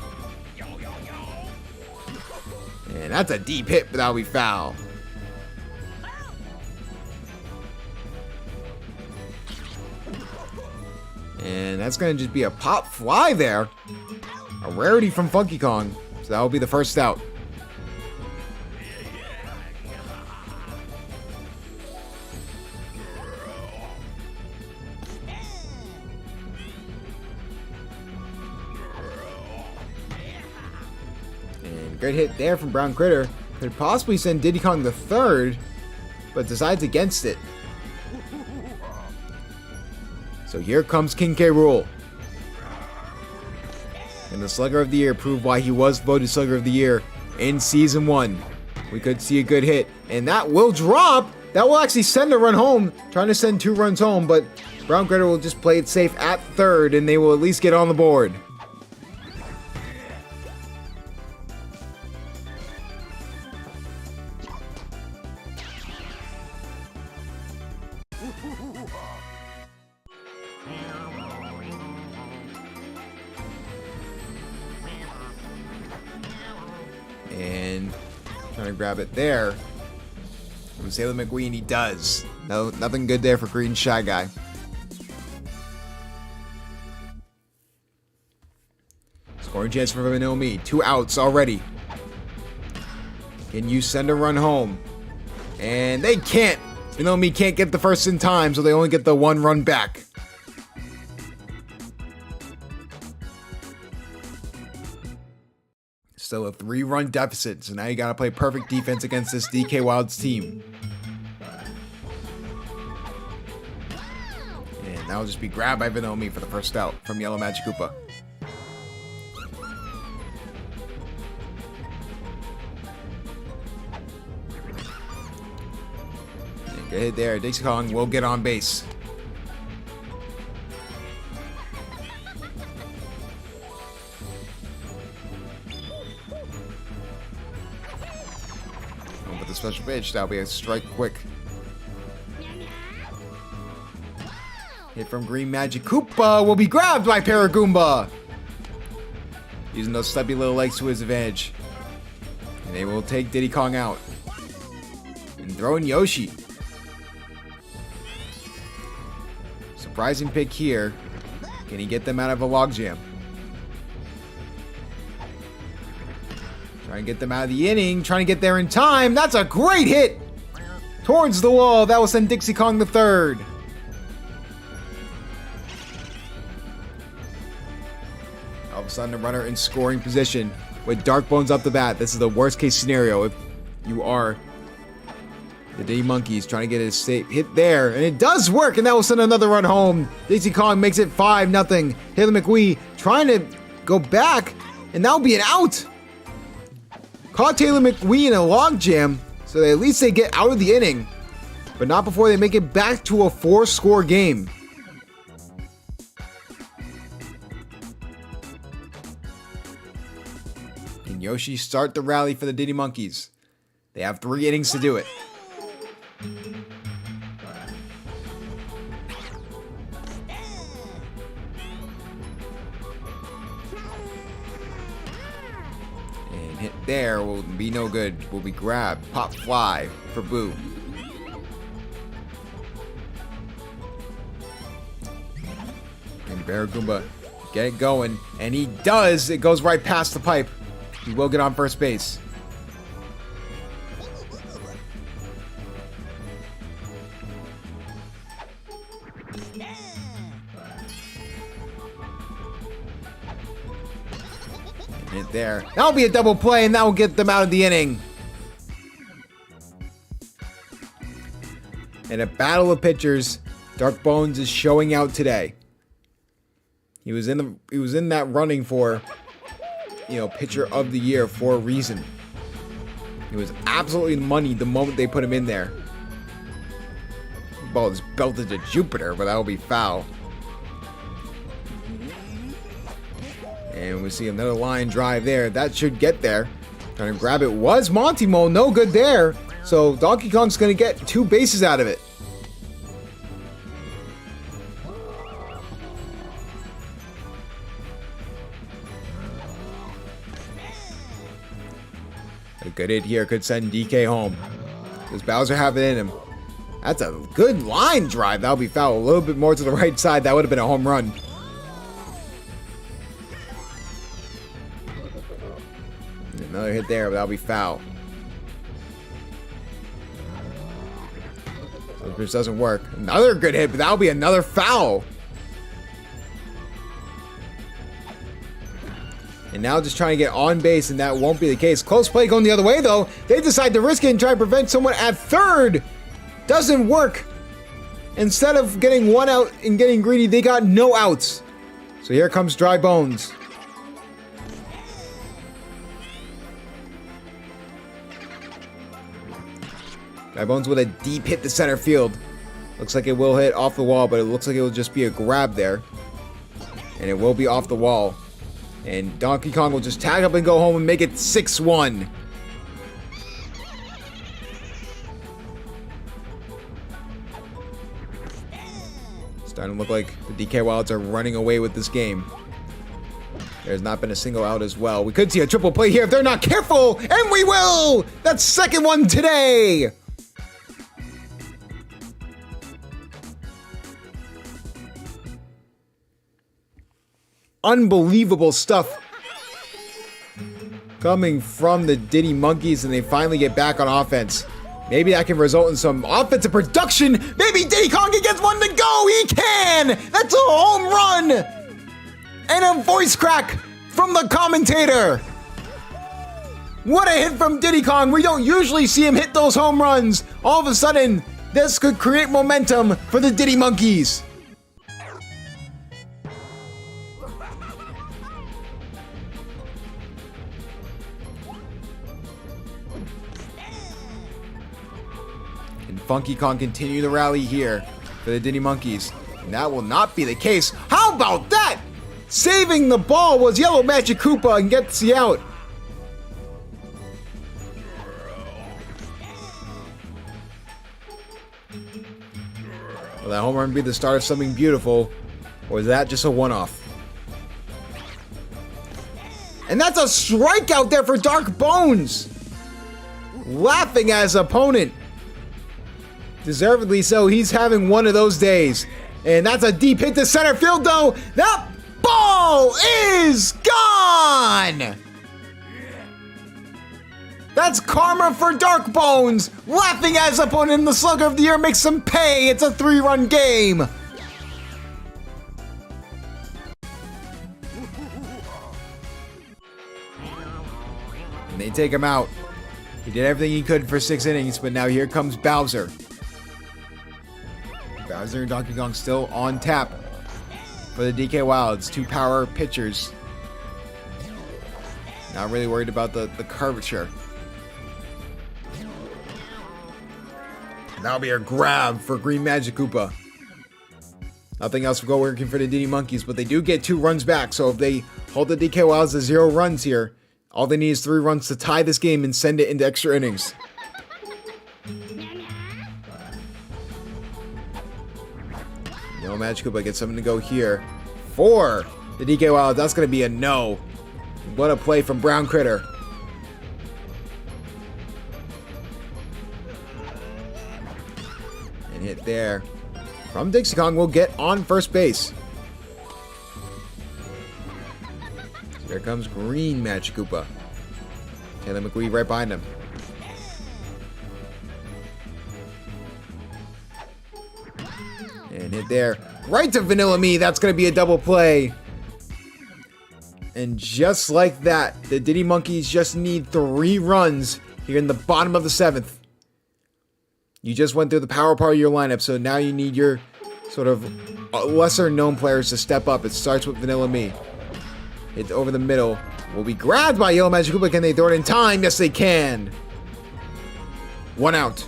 And that's a deep hit, but that'll be foul. And that's going to just be a pop fly there. A rarity from Funky Kong. So that will be the first out. And great hit there from Brown Critter. Could possibly send Diddy Kong to third, but decides against it. So here comes King K. Rool. And the Slugger of the Year proved why he was voted Slugger of the Year in Season 1. We could see a good hit. And that will drop. That will actually send a run home. Trying to send 2 runs home, but Brown Critter will just play it safe at third, and they will at least get on the board. And trying to grab it there. with Sailor McQueen, he does. No, nothing good there for Green Shy Guy. Scoring chance for Vanomi. 2 outs already. Can you send a run home? And they can't. Vanomi can't get the first in time, so they only get the 1 run back. Still a 3-run deficit, so now you gotta play perfect defense against this DK Wilds team. And that'll just be grabbed by Vanomi for the first out from Yellow Magic Koopa. Get hit there. Dixie Kong will get on base. With the special pitch, that'll be a strike quick. Hit from Green Magic Koopa will be grabbed by Paragoomba. Using those stubby little legs to his advantage. And they will take Diddy Kong out. And throw in Yoshi. Surprising pick here. Can he get them out of a logjam? Trying to get them out of the inning. Trying to get there in time. That's a great hit! Towards the wall. That will send Dixie Kong to third. All of a sudden, a runner in scoring position with Dark Bones up the bat. This is the worst case scenario if you are the Diddy Monkeys, trying to get his hit there, and it does work, and that will send another run home. Dixie Kong makes it 5-0. Taylor McQueen trying to go back, and that'll be an out. Caught Taylor McQueen in a logjam, so at least they get out of the inning, but not before they make it back to a 4-score game. Can Yoshi start the rally for the Diddy Monkeys? They have 3 innings to do it. And hit there will be no good. Will be grabbed. Pop fly for Boo. And Paragoomba get it going. And he does. It goes right past the pipe. He will get on first base. Hit there. That'll be a double play, and that will get them out of the inning. In a battle of pitchers, Dark Bones is showing out today. He was in that running for, pitcher of the year for a reason. He was absolutely money the moment they put him in there. The ball is belted to Jupiter, but that will be foul. And we see another line drive there. That should get there. Trying to grab it was Monty Mole. No good there. So Donkey Kong's going to get 2 bases out of it. A good hit here could send DK home. Because Bowser have it in him. That's a good line drive. That'll be foul. A little bit more to the right side. That would have been a home run. Another hit there, but that'll be foul. So this doesn't work. Another good hit, but that'll be another foul. And now just trying to get on base, and that won't be the case. Close play going the other way, though. They decide to risk it and try to prevent someone at third. Doesn't work. Instead of getting 1 out and getting greedy, they got no outs. So here comes Dry Bones. Dry Bones with a deep hit to center field. Looks like it will hit off the wall, but it looks like it will just be a grab there. And it will be off the wall. And Donkey Kong will just tag up and go home and make it 6-1. Starting to look like the DK Wilds are running away with this game. There's not been a single out as well. We could see a triple play here if they're not careful, and we will! That's second one today! unbelievable stuff coming from the Diddy Monkeys, and they finally get back on offense. Maybe that can result in some offensive production. Maybe Diddy Kong gets one to go. He can. That's a home run. And a voice crack from the commentator. What a hit from Diddy Kong. We don't usually see him hit those home runs. All of a sudden, this could create momentum for the Diddy Monkeys. Can Funky Kong continue the rally here for the Diddy Monkeys? And that will not be the case. How about that? Saving the ball was Yellow Magic Koopa and gets the out. Will that home run be the start of something beautiful, or is that just a one-off? And that's a strikeout there for Dark Bones! Laughing at his opponent. Deservedly so, he's having one of those days. And that's a deep hit to center field though. That ball is gone! That's karma for Dark Bones! Laughing at his opponent in the Slugger of the Year makes him pay! It's a 3-run game! And they take him out. He did everything he could for 6 innings, but now here comes Bowser. Bowser and Donkey Kong still on tap for the DK Wilds. 2 power pitchers. Not really worried about the curvature. That'll be a grab for Green Magic Koopa. Nothing else will go working for the Diddy Monkeys, but they do get 2 runs back. So if they hold the DK Wilds to 0 runs here, all they need is 3 runs to tie this game and send it into extra innings. Yellow Magic Koopa gets something to go here for the DK Wilds. That's going to be a no. What a play from Brown Critter. And hit there from Dixie Kong will get on first base. So here comes Green Magic Koopa. Taylor McQueen right behind him. And hit there right to Vanilla Me. That's going to be a double play. And just like that, the Diddy Monkeys just need 3 runs here in the bottom of the 7th. You just went through the power part of your lineup, so now you need your sort of lesser known players to step up. It starts with Vanilla Me. It's over the middle. Will be grabbed by Yellow Magic Koopa. Can they throw it in time? Yes, they can. 1 out.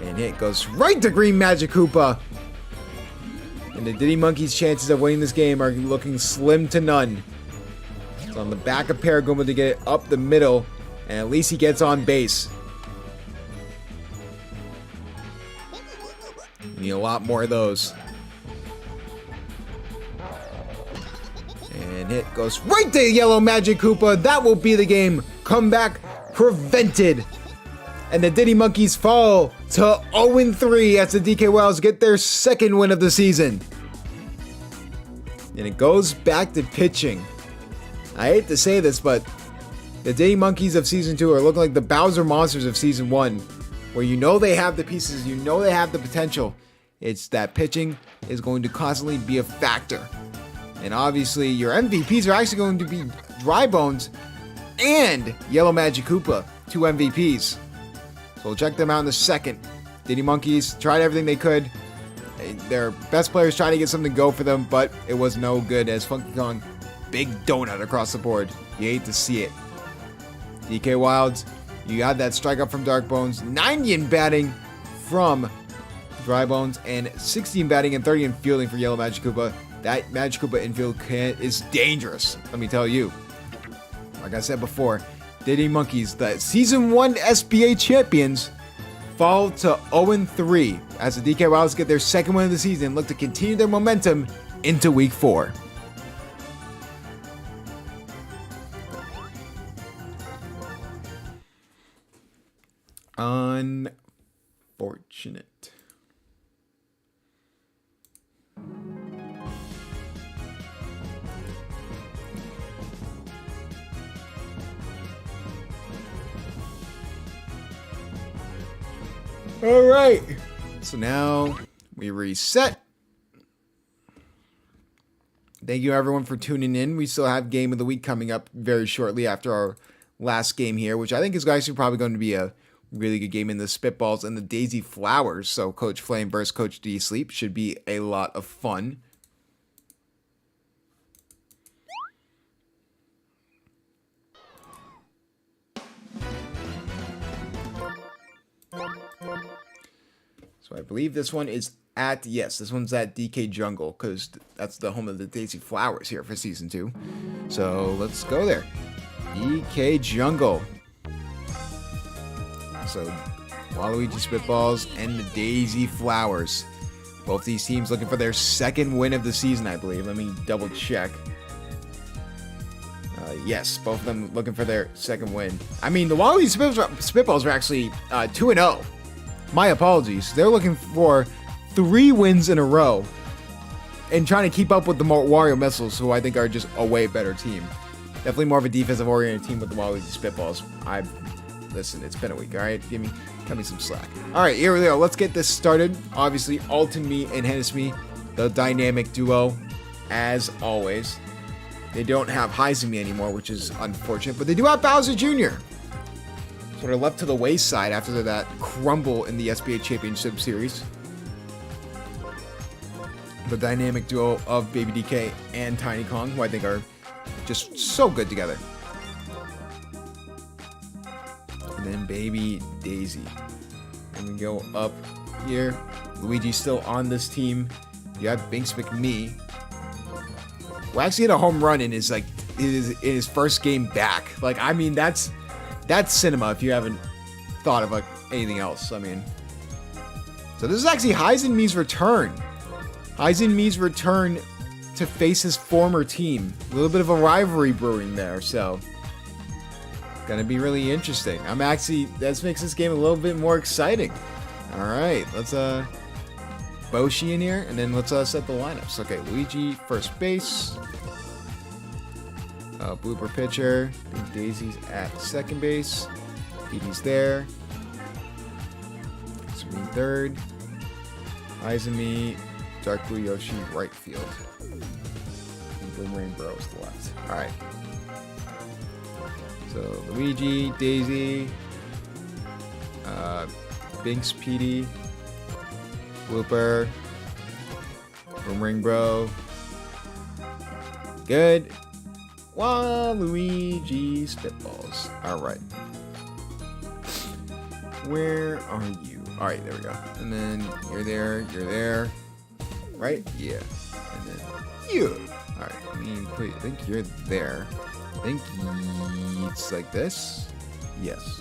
And it goes right to Green Magic Koopa. And the Diddy Monkeys' chances of winning this game are looking slim to none. It's on the back of Paragoma to get it up the middle, and at least he gets on base. You need a lot more of those. And it goes right to Yellow Magic Koopa. That will be the game. Comeback prevented. And the Diddy Monkeys fall to 0-3 as the DK Wilds get their 2nd win of the season. And it goes back to pitching. I hate to say this, but the Diddy Monkeys of Season 2 are looking like the Bowser Monsters of Season 1, where you know they have the pieces, you know they have the potential. It's that pitching is going to constantly be a factor. And obviously, your MVPs are actually going to be Dry Bones and Yellow Magic Koopa, 2 MVPs. So we'll check them out in the 2nd. Diddy Monkeys tried everything they could. Their best players tried to get something to go for them, but it was no good as Funky Kong, big donut across the board. You hate to see it. DK Wilds, you got that strikeout from Dark Bones, 90 in batting from Dry Bones, and 60 in batting and 30 in fielding for Yellow Magic Koopa. That Magic Koopa infield is dangerous, let me tell you. Like I said before, Diddy Monkeys, the Season 1 SBA champions, fall to 0-3 as the DK Wilds get their 2nd win of the season and look to continue their momentum into Week 4. Unfortunate. All right. So now we reset. Thank you everyone for tuning in. We still have Game of the Week coming up very shortly after our last game here, which I think is actually probably going to be a really good game in the Spitballs and the Daisy Flowers. So Coach Flame versus Coach D Sleep should be a lot of fun. So I believe this one is at, yes, this one's at DK Jungle, because that's the home of the Daisy Flowers here for Season 2. So let's go there. DK Jungle. So Waluigi Spitballs and the Daisy Flowers. Both these teams looking for their second win of the season, I believe. Let me double check. Yes, both of them looking for their second win. I mean, the Waluigi Spitballs are actually 2-0. My apologies. They're looking for 3 wins in a row and trying to keep up with the Wario Missiles, who I think are just a way better team. Definitely more of a defensive-oriented team with the Waluigi Spitballs. Listen, it's been a week, all right? Cut me some slack. All right, here we go. Let's get this started. Obviously, Alton Me and Hennesme, the dynamic duo, as always. They don't have Heizumi anymore, which is unfortunate, but they do have Bowser Jr. Sort of left to the wayside after that crumble in the SBA Championship Series. The dynamic duo of Baby DK and Tiny Kong, who I think are just so good together. And then Baby Daisy. And we go up here. Luigi's still on this team. You have Binks McMee. Well, actually hit a home run in his his first game back. Like, I mean, that's cinema if you haven't thought of anything else. I mean, so this is actually Heizemi's return. Heizemi's return to face his former team. A little bit of a rivalry brewing there, so gonna be really interesting. That makes this game a little bit more exciting. All right, let's Boshi in here, and then let's set the lineups. Okay, Luigi first base. Blooper pitcher. I think Daisy's at second base. Petey's there. Swing third. Izumi, Dark Blue Yoshi, right field. And Boomerang Bros to the left. Alright. So Luigi, Daisy, Binks, Petey, Blooper, Boomerang Bro. Good. Waluigi Spitballs. Alright. Where are you? Alright, there we go. And then you're there. Right? Yeah. And then you. Alright, I think you're there. I think it's like this. Yes.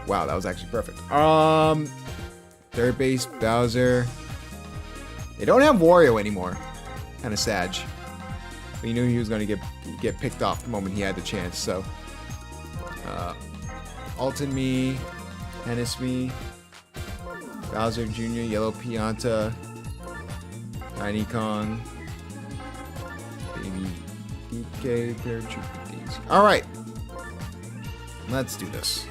Wow, that was actually perfect. Third base, Bowser. They don't have Wario anymore. Kind of sad. But you knew he was going to get picked off the moment he had the chance. So, Alton Me, Hennesme, Bowser Jr., Yellow Pianta, Tiny Kong, Baby DK, Paratrooper Daisy. All right, let's do this.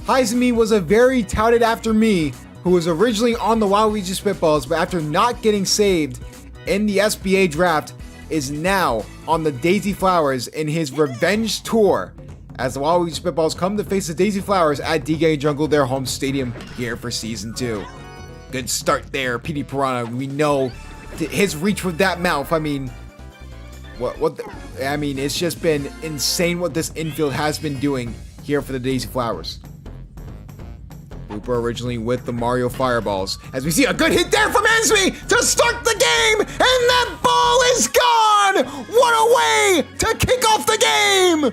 Heizumi was a very touted after me who was originally on the Waluigi Spitballs, but after not getting saved in the SBA draft, is now on the Daisy Flowers in his revenge tour as the Waluigi Spitballs come to face the Daisy Flowers at DK Jungle, their home stadium here for Season 2. Good start there, Petey Piranha. We know his reach with that mouth. I mean, it's just been insane what this infield has been doing here for the Daisy Flowers. Blooper originally with the Mario Fireballs. As we see a good hit there from Hennesme to start the game, and that ball is gone! What a way to kick off the game!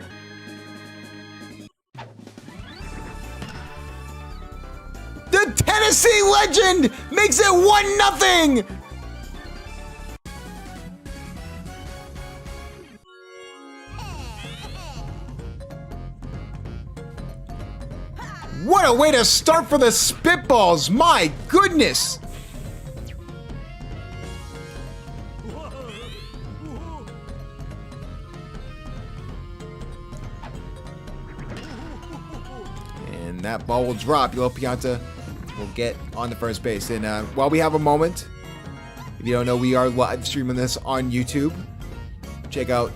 The Tennessee legend makes it 1-0! What a way to start for the Spitballs! My goodness! And that ball will drop. Yellow Pianta will get on the first base. And while we have a moment, if you don't know, we are live streaming this on YouTube. Check out,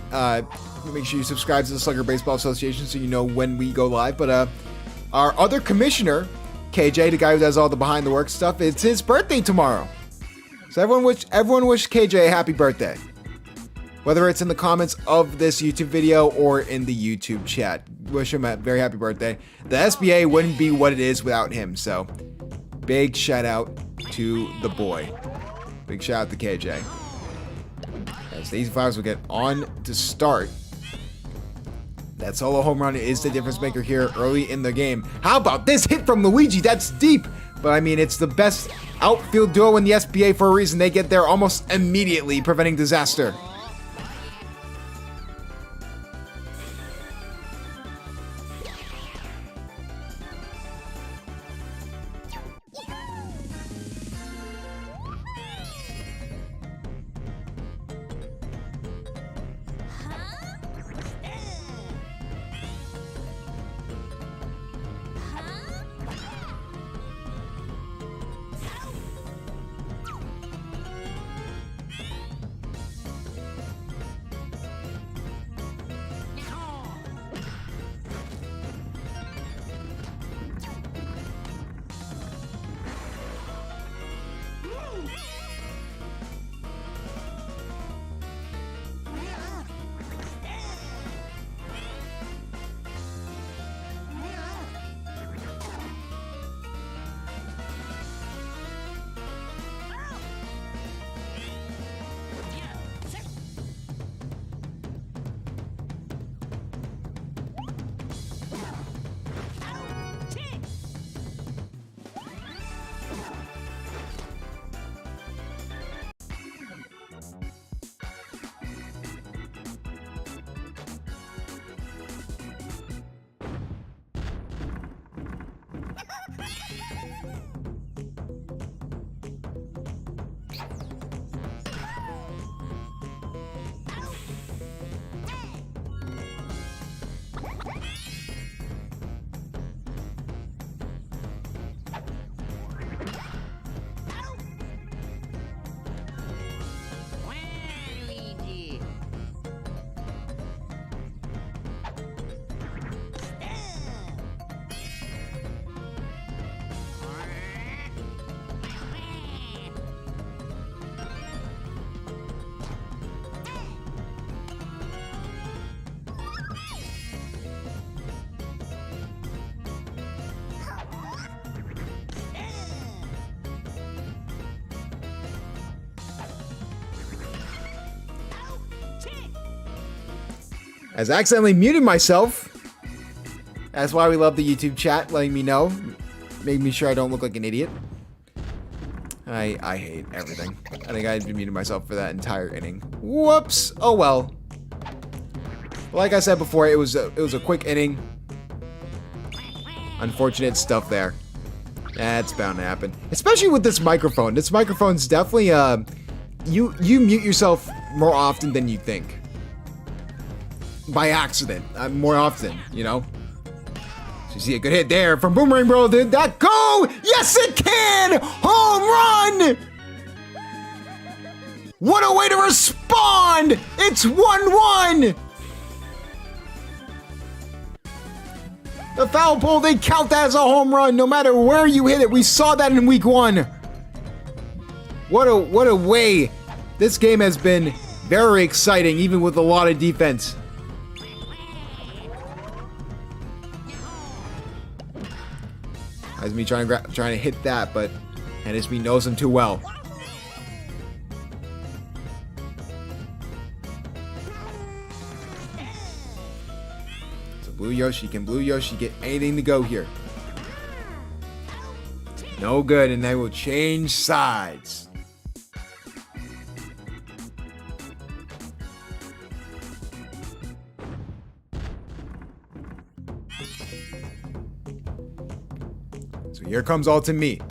make sure you subscribe to the Slugger Baseball Association so you know when we go live. But our other commissioner, KJ, the guy who does all the behind the work stuff, it's his birthday tomorrow. So everyone wish KJ a happy birthday. Whether it's in the comments of this YouTube video or in the YouTube chat. Wish him a very happy birthday. The SBA wouldn't be what it is without him. So big shout out to the boy. Big shout out to KJ. As the Easy Flowers will get on to start. That solo home run is the difference maker here early in the game. How about this hit from Luigi? That's deep. But I mean, it's the best outfield duo in the SBA for a reason. They get there almost immediately, preventing disaster. As I accidentally muted myself. That's why we love the YouTube chat, letting me know. Making sure I don't look like an idiot. I hate everything. I think I muted myself for that entire inning. Whoops. Oh well. Like I said before, it was a quick inning. Unfortunate stuff there. That's bound to happen. Especially with this microphone. This microphone's definitely you mute yourself more often than you think. By accident, more often, you know. So you see a good hit there from Boomerang Bro. Did that go? Yes, it can! Home run! What a way to respond! It's 1-1! The foul pole, they count that as a home run no matter where you hit it. We saw that in week 1. What a way. This game has been very exciting, even with a lot of defense. As me trying to hit that, but SB knows him too well. So Blue Yoshi, can Blue Yoshi get anything to go here? No good, and they will change sides. So here comes all to me.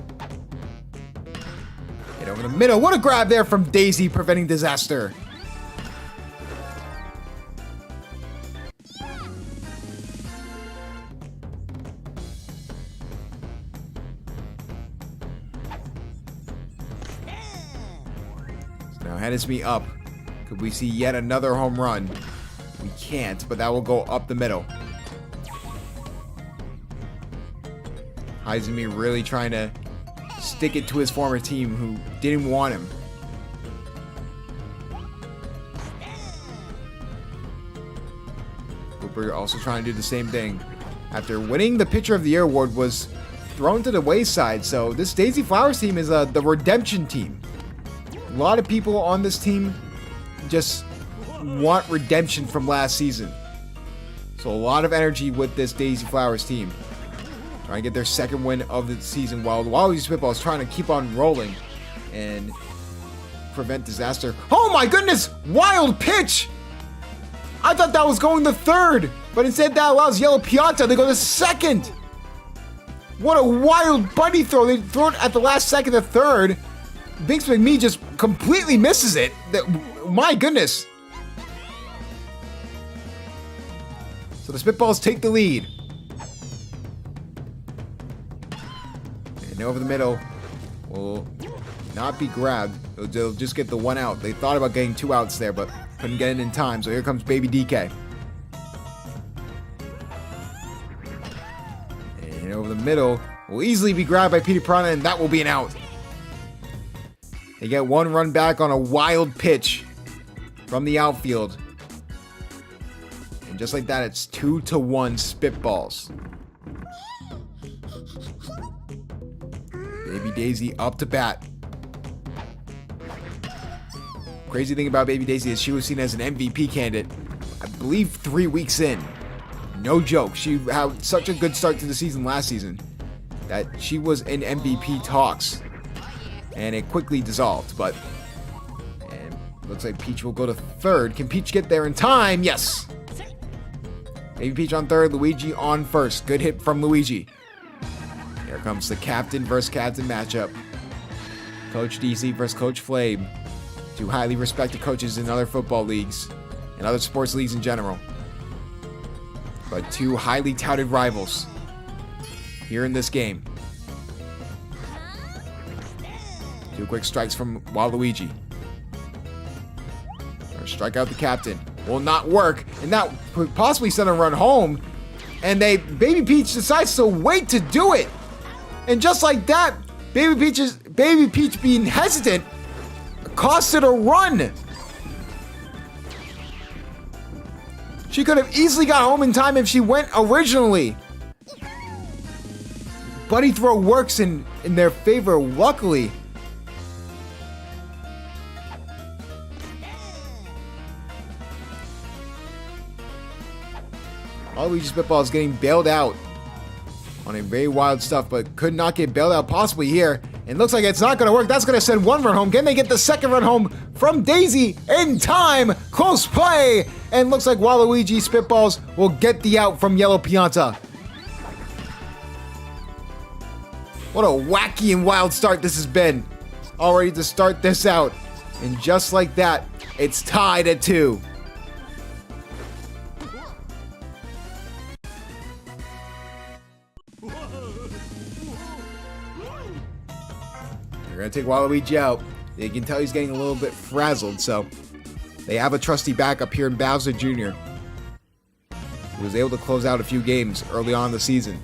Hit over the middle. What a grab there from Daisy, preventing disaster. So now heading me up. Could we see yet another home run? We can't, but that will go up the middle. Heizemi really trying to stick it to his former team who didn't want him. Cooper also trying to do the same thing. After winning the Pitcher of the Year award, was thrown to the wayside. So this Daisy Flowers team is the redemption team. A lot of people on this team just want redemption from last season. So a lot of energy with this Daisy Flowers team. Trying to get their second win of the season while the Waluigi Spitballs trying to keep on rolling and prevent disaster. Oh my goodness! Wild pitch! I thought that was going to third, but instead that allows Yellow Pianta to go to second. What a wild bunny throw. They throw it at the last second to third. Binks McMee just completely misses it. My goodness. So the Spitballs take the lead. And over the middle will not be grabbed. They'll just get the one out. They thought about getting 2 outs there, but couldn't get it in time. So here comes Baby DK. And over the middle will easily be grabbed by Petey Piranha, and that will be an out. They get 1 run back on a wild pitch from the outfield. And just like that, it's 2-1 Spitballs. Baby Daisy up to bat. Crazy thing about Baby Daisy is she was seen as an MVP candidate, I believe 3 weeks in. No joke. She had such a good start to the season last season that she was in MVP talks. And it quickly dissolved, but and looks like Peach will go to third. Can Peach get there in time? Yes. Baby Peach on third, Luigi on first. Good hit from Luigi. Here comes the captain versus captain matchup. Coach DC versus Coach Flame. 2 highly respected coaches in other football leagues and other sports leagues in general. But 2 highly touted rivals here in this game. 2 quick strikes from Waluigi. Strike out the captain. Will not work, and that could possibly send a run home. And Baby Peach decides to wait to do it. And just like that, Baby Peach being hesitant costed a run. She could have easily got home in time if she went originally. Buddy throw works in their favor, luckily. Waluigi Spitball is getting bailed out on a very wild stuff, but could not get bailed out possibly here. And looks like it's not going to work. That's going to send 1 run home. Can they get the 2nd run home from Daisy in time? Close play. And looks like Waluigi Spitballs will get the out from Yellow Pianta. What a wacky and wild start this has been. Already to start this out. And just like that, it's tied at 2. They're going to take Waluigi out. You can tell he's getting a little bit frazzled, so they have a trusty backup here in Bowser Jr., who was able to close out a few games early on in the season.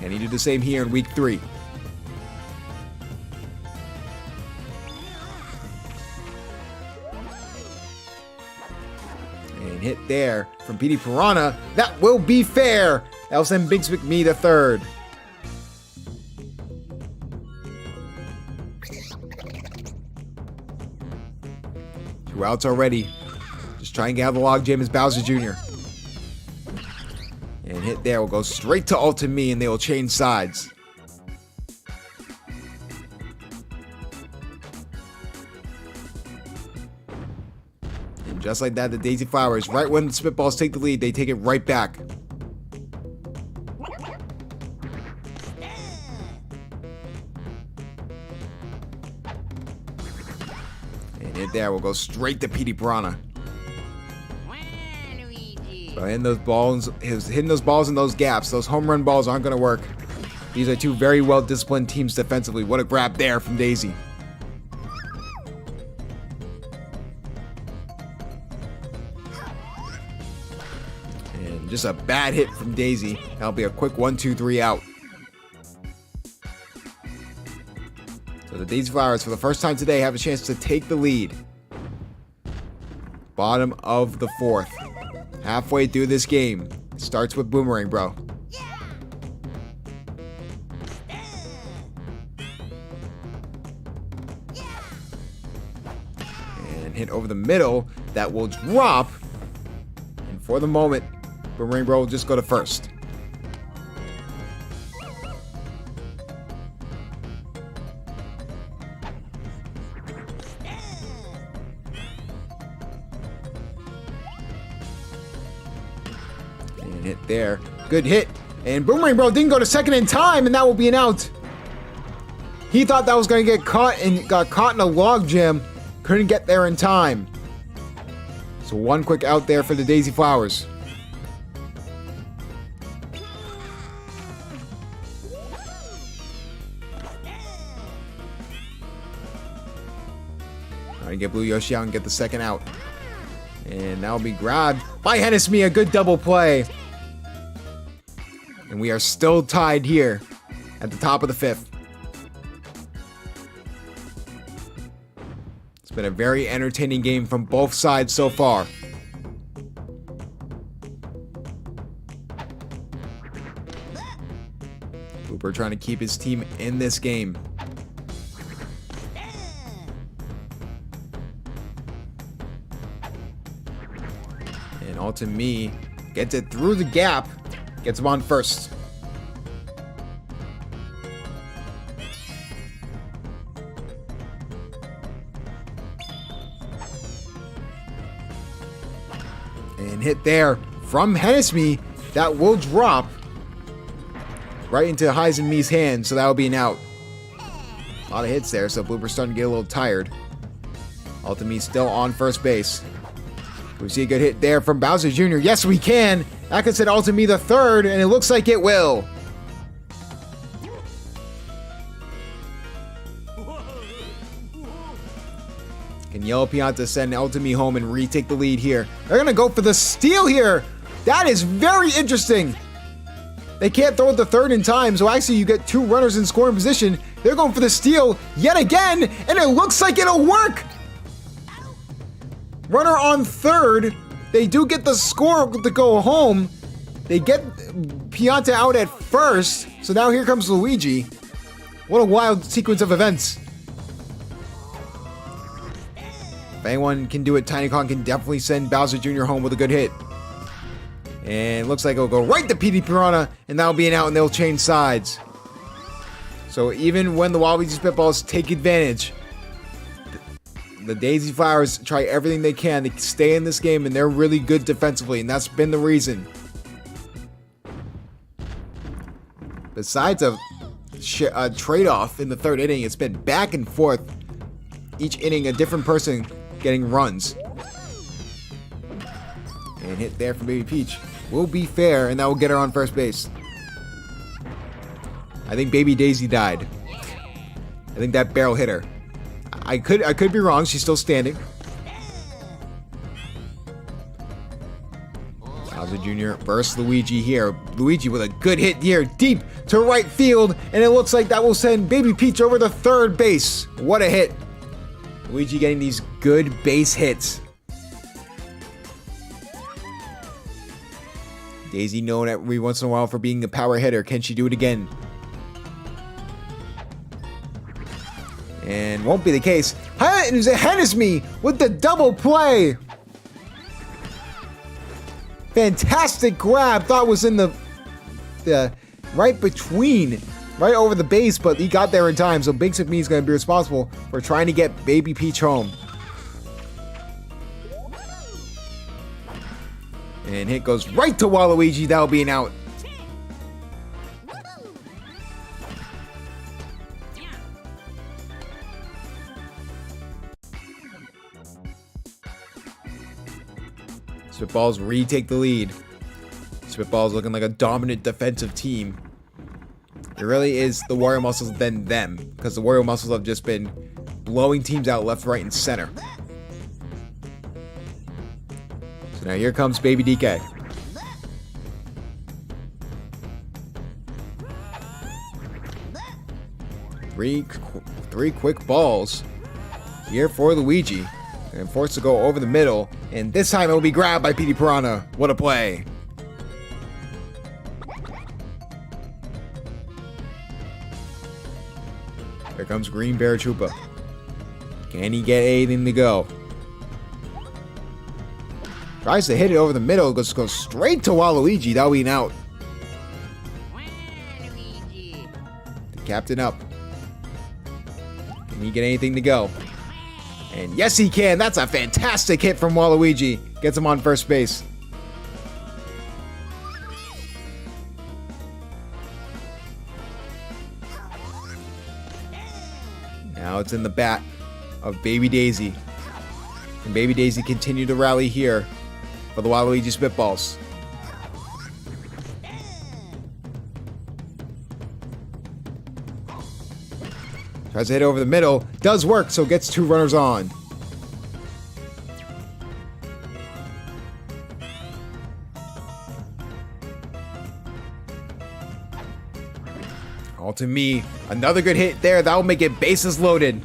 And he did the same here in Week 3. And hit there from Petey Piranha. That will be fair. That will send Binks McMee to third. Two outs already. Just try and get out of the logjam as Bowser Jr. And hit there will go straight to Ultimate, and they will change sides. And just like that, the Daisy Flowers, right when the Spitballs take the lead, they take it right back. there will go straight to Petey Piranha. But hitting those balls, in those gaps, those home run balls aren't going to work. These are two very well-disciplined teams defensively. What a grab there from Daisy. And just a bad hit from Daisy. That'll be a quick 1-2-3 out. So the Daisy Flowers, for the first time today, have a chance to take the lead. Bottom of the fourth. Halfway through this game. Starts with Boomerang, bro. And hit over the middle. That will drop. And for the moment, Boomerang Bro will just go to first. And hit there. Good hit. And Boomerang Bro didn't go to second in time, and that will be an out. He thought that was going to get caught and got caught in a log jam. Couldn't get there in time. So one quick out there for the Daisy Flowers. Trying to get Blue Yoshi out and get the second out. And that'll be grabbed by Hennessy. A good double play. And we are still tied here at the top of the fifth. It's been a very entertaining game from both sides so far. Cooper trying to keep his team in this game. And Ultimate gets it through the gap. Gets him on first. And hit there from Hennessy. That will drop right into Highs and Me's hands, so that will be an out. A lot of hits there, so Blooper's starting to get a little tired. Ultimate still on first base. We see a good hit there from Bowser Jr. Yes, we can. That could send Ultimate the third, and it looks like it will. Can Yellow Pianta send Ultimate home and retake the lead here? They're going to go for the steal here. That is very interesting. They can't throw it the third in time, so actually you get two runners in scoring position. They're going for the steal yet again, and it looks like it'll work. Runner on third. They do get the score to go home. They get Pianta out at first. So now here comes Luigi. What a wild sequence of events. If anyone can do it, TinyCon can definitely send Bowser Jr. home with a good hit. And it looks like it'll go right to Petey Piranha, and that'll be an out, and they'll change sides. So even when the Waluigi Spitballs take advantage, the Daisy Flowers try everything they can to stay in this game, and they're really good defensively, and that's been the reason. Besides a trade-off in the third inning, it's been back and forth. Each inning, a different person getting runs. And hit there from Baby Peach will be fair, and that will get her on first base. I think Baby Daisy died. I think that barrel hit her. I could be wrong. She's still standing. Bowser Jr. versus Luigi here. Luigi with a good hit here, deep to right field, and it looks like that will send Baby Peach over to third base. What a hit. Luigi getting these good base hits. Daisy known every once in a while for being a power hitter. Can she do it again? And won't be the case. Hennessy with the double play. Fantastic grab. Thought was in the right between, right over the base, but he got there in time. So Big Sick Me is going to be responsible for trying to get Baby Peach home. And hit goes right to Waluigi. That'll be an out. Spitballs retake the lead. Spitballs looking like a dominant defensive team. It really is the Wario Muscles than them, because the Wario Muscles have just been blowing teams out left, right, and center. So now here comes Baby DK. Three quick balls here for Luigi. And forced to go over the middle. And this time it will be grabbed by Petey Piranha. What a play. Here comes Green Paratroopa. Can he get anything to go? Tries to hit it over the middle. Goes straight to Waluigi. That'll be an out. The captain up. Can he get anything to go? And yes, he can. That's a fantastic hit from Waluigi. Gets him on first base. Now it's in the bat of Baby Daisy. And Baby Daisy continue to rally here for the Waluigi Spitballs. Tries to hit over the middle. Does work, so gets 2 runners on. All to me. Another good hit there. That will make it bases loaded.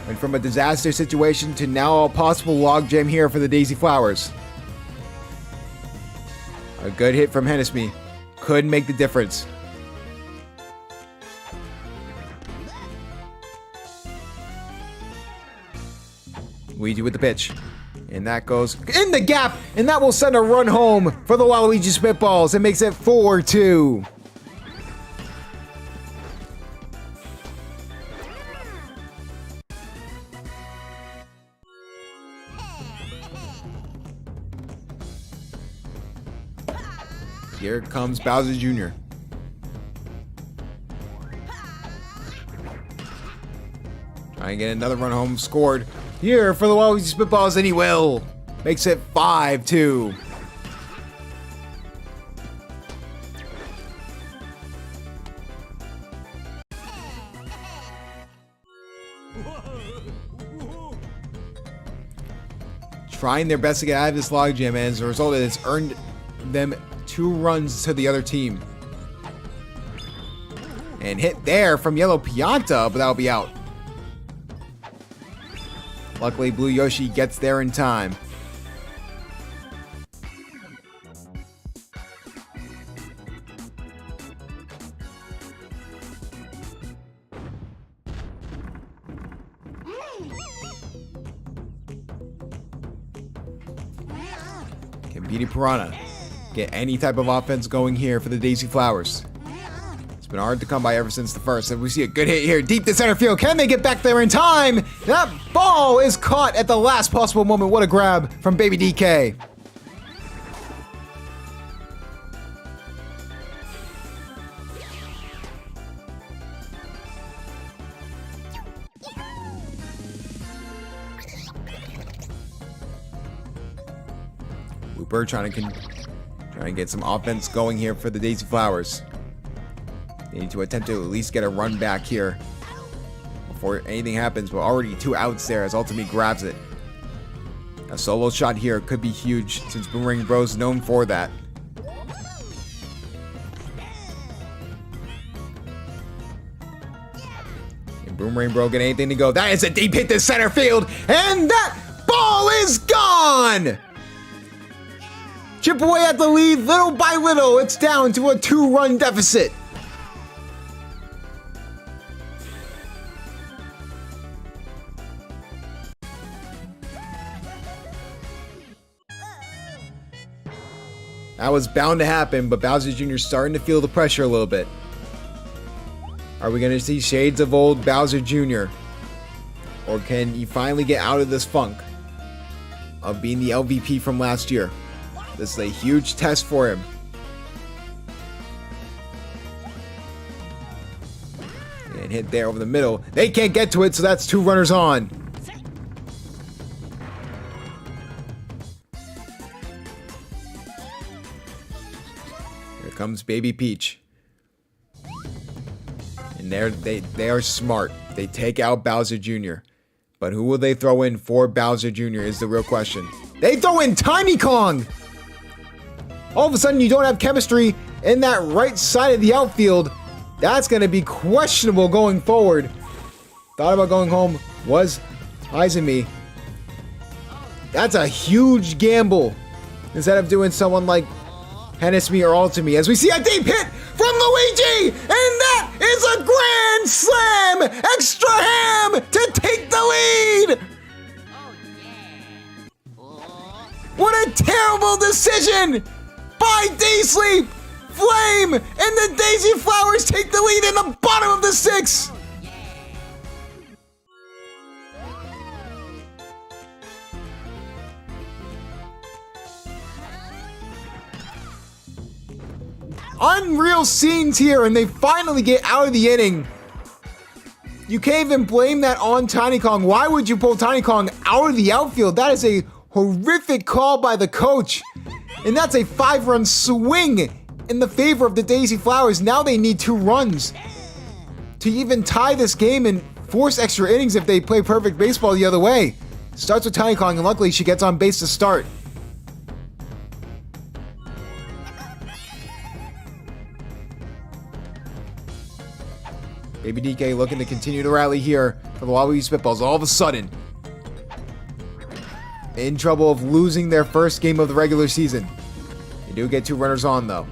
Went from a disaster situation to now a possible logjam here for the Daisy Flowers. A good hit from Hennesme could make the difference. Luigi with the pitch. And that goes in the gap. And that will send a run home for the Waluigi Spitballs. It makes it 4-2. Here comes Bowser Jr. Trying to get another run home scored here for the Waluigi Spitballs, and he will. Makes it 5-2. Trying their best to get out of this logjam, and as a result, it's earned them 2 runs to the other team. And hit there from Yellow Pianta, but that'll be out. Luckily, Blue Yoshi gets there in time. Can Petey Piranha get any type of offense going here for the Daisy Flowers? It's been hard to come by ever since the first. And we see a good hit here deep to center field. Can they get back there in time? That ball is caught at the last possible moment. What a grab from Baby DK. Looper trying to get some offense going here for the Daisy Flowers. They need to attempt to at least get a run back here before anything happens, but already 2 outs there as Ultimate grabs it. A solo shot here could be huge since Boomerang Bros is known for that. Can Boomerang Bro get anything to go? That is a deep hit to center field, and that ball is gone! Chip away at the lead, little by little, it's down to a 2-run deficit. That was bound to happen, but Bowser Jr. is starting to feel the pressure a little bit. Are we going to see shades of old Bowser Jr.? Or can he finally get out of this funk of being the LVP from last year? This is a huge test for him. And hit there over the middle. They can't get to it, so that's 2 runners on. comes Baby Peach. And they are smart. They take out Bowser Jr. But who will they throw in for Bowser Jr. is the real question. They throw in Tiny Kong! All of a sudden, you don't have chemistry in that right side of the outfield. That's going to be questionable going forward. Thought about going home. Was Izumi. That's a huge gamble. Instead of doing someone like Hennessy or Ultimi. As we see a deep hit from Luigi! And that is a grand slam! Extra ham to take the lead! What a terrible decision by D-Sleep! Flame and the Daisy Flowers take the lead in the bottom of the 6th! Unreal scenes here, and they finally get out of the inning. You can't even blame that on Tiny Kong. Why would you pull Tiny Kong out of the outfield? That is a horrific call by the coach. And that's a 5-run swing in the favor of the Daisy Flowers. Now they need 2 runs to even tie this game and force extra innings if they play perfect baseball the other way. Starts with Tiny Kong, and luckily she gets on base to start. Baby DK looking to continue the rally here for the Waluigi Spitballs. All of a sudden, in trouble of losing their first game of the regular season. They do get 2 runners on, though.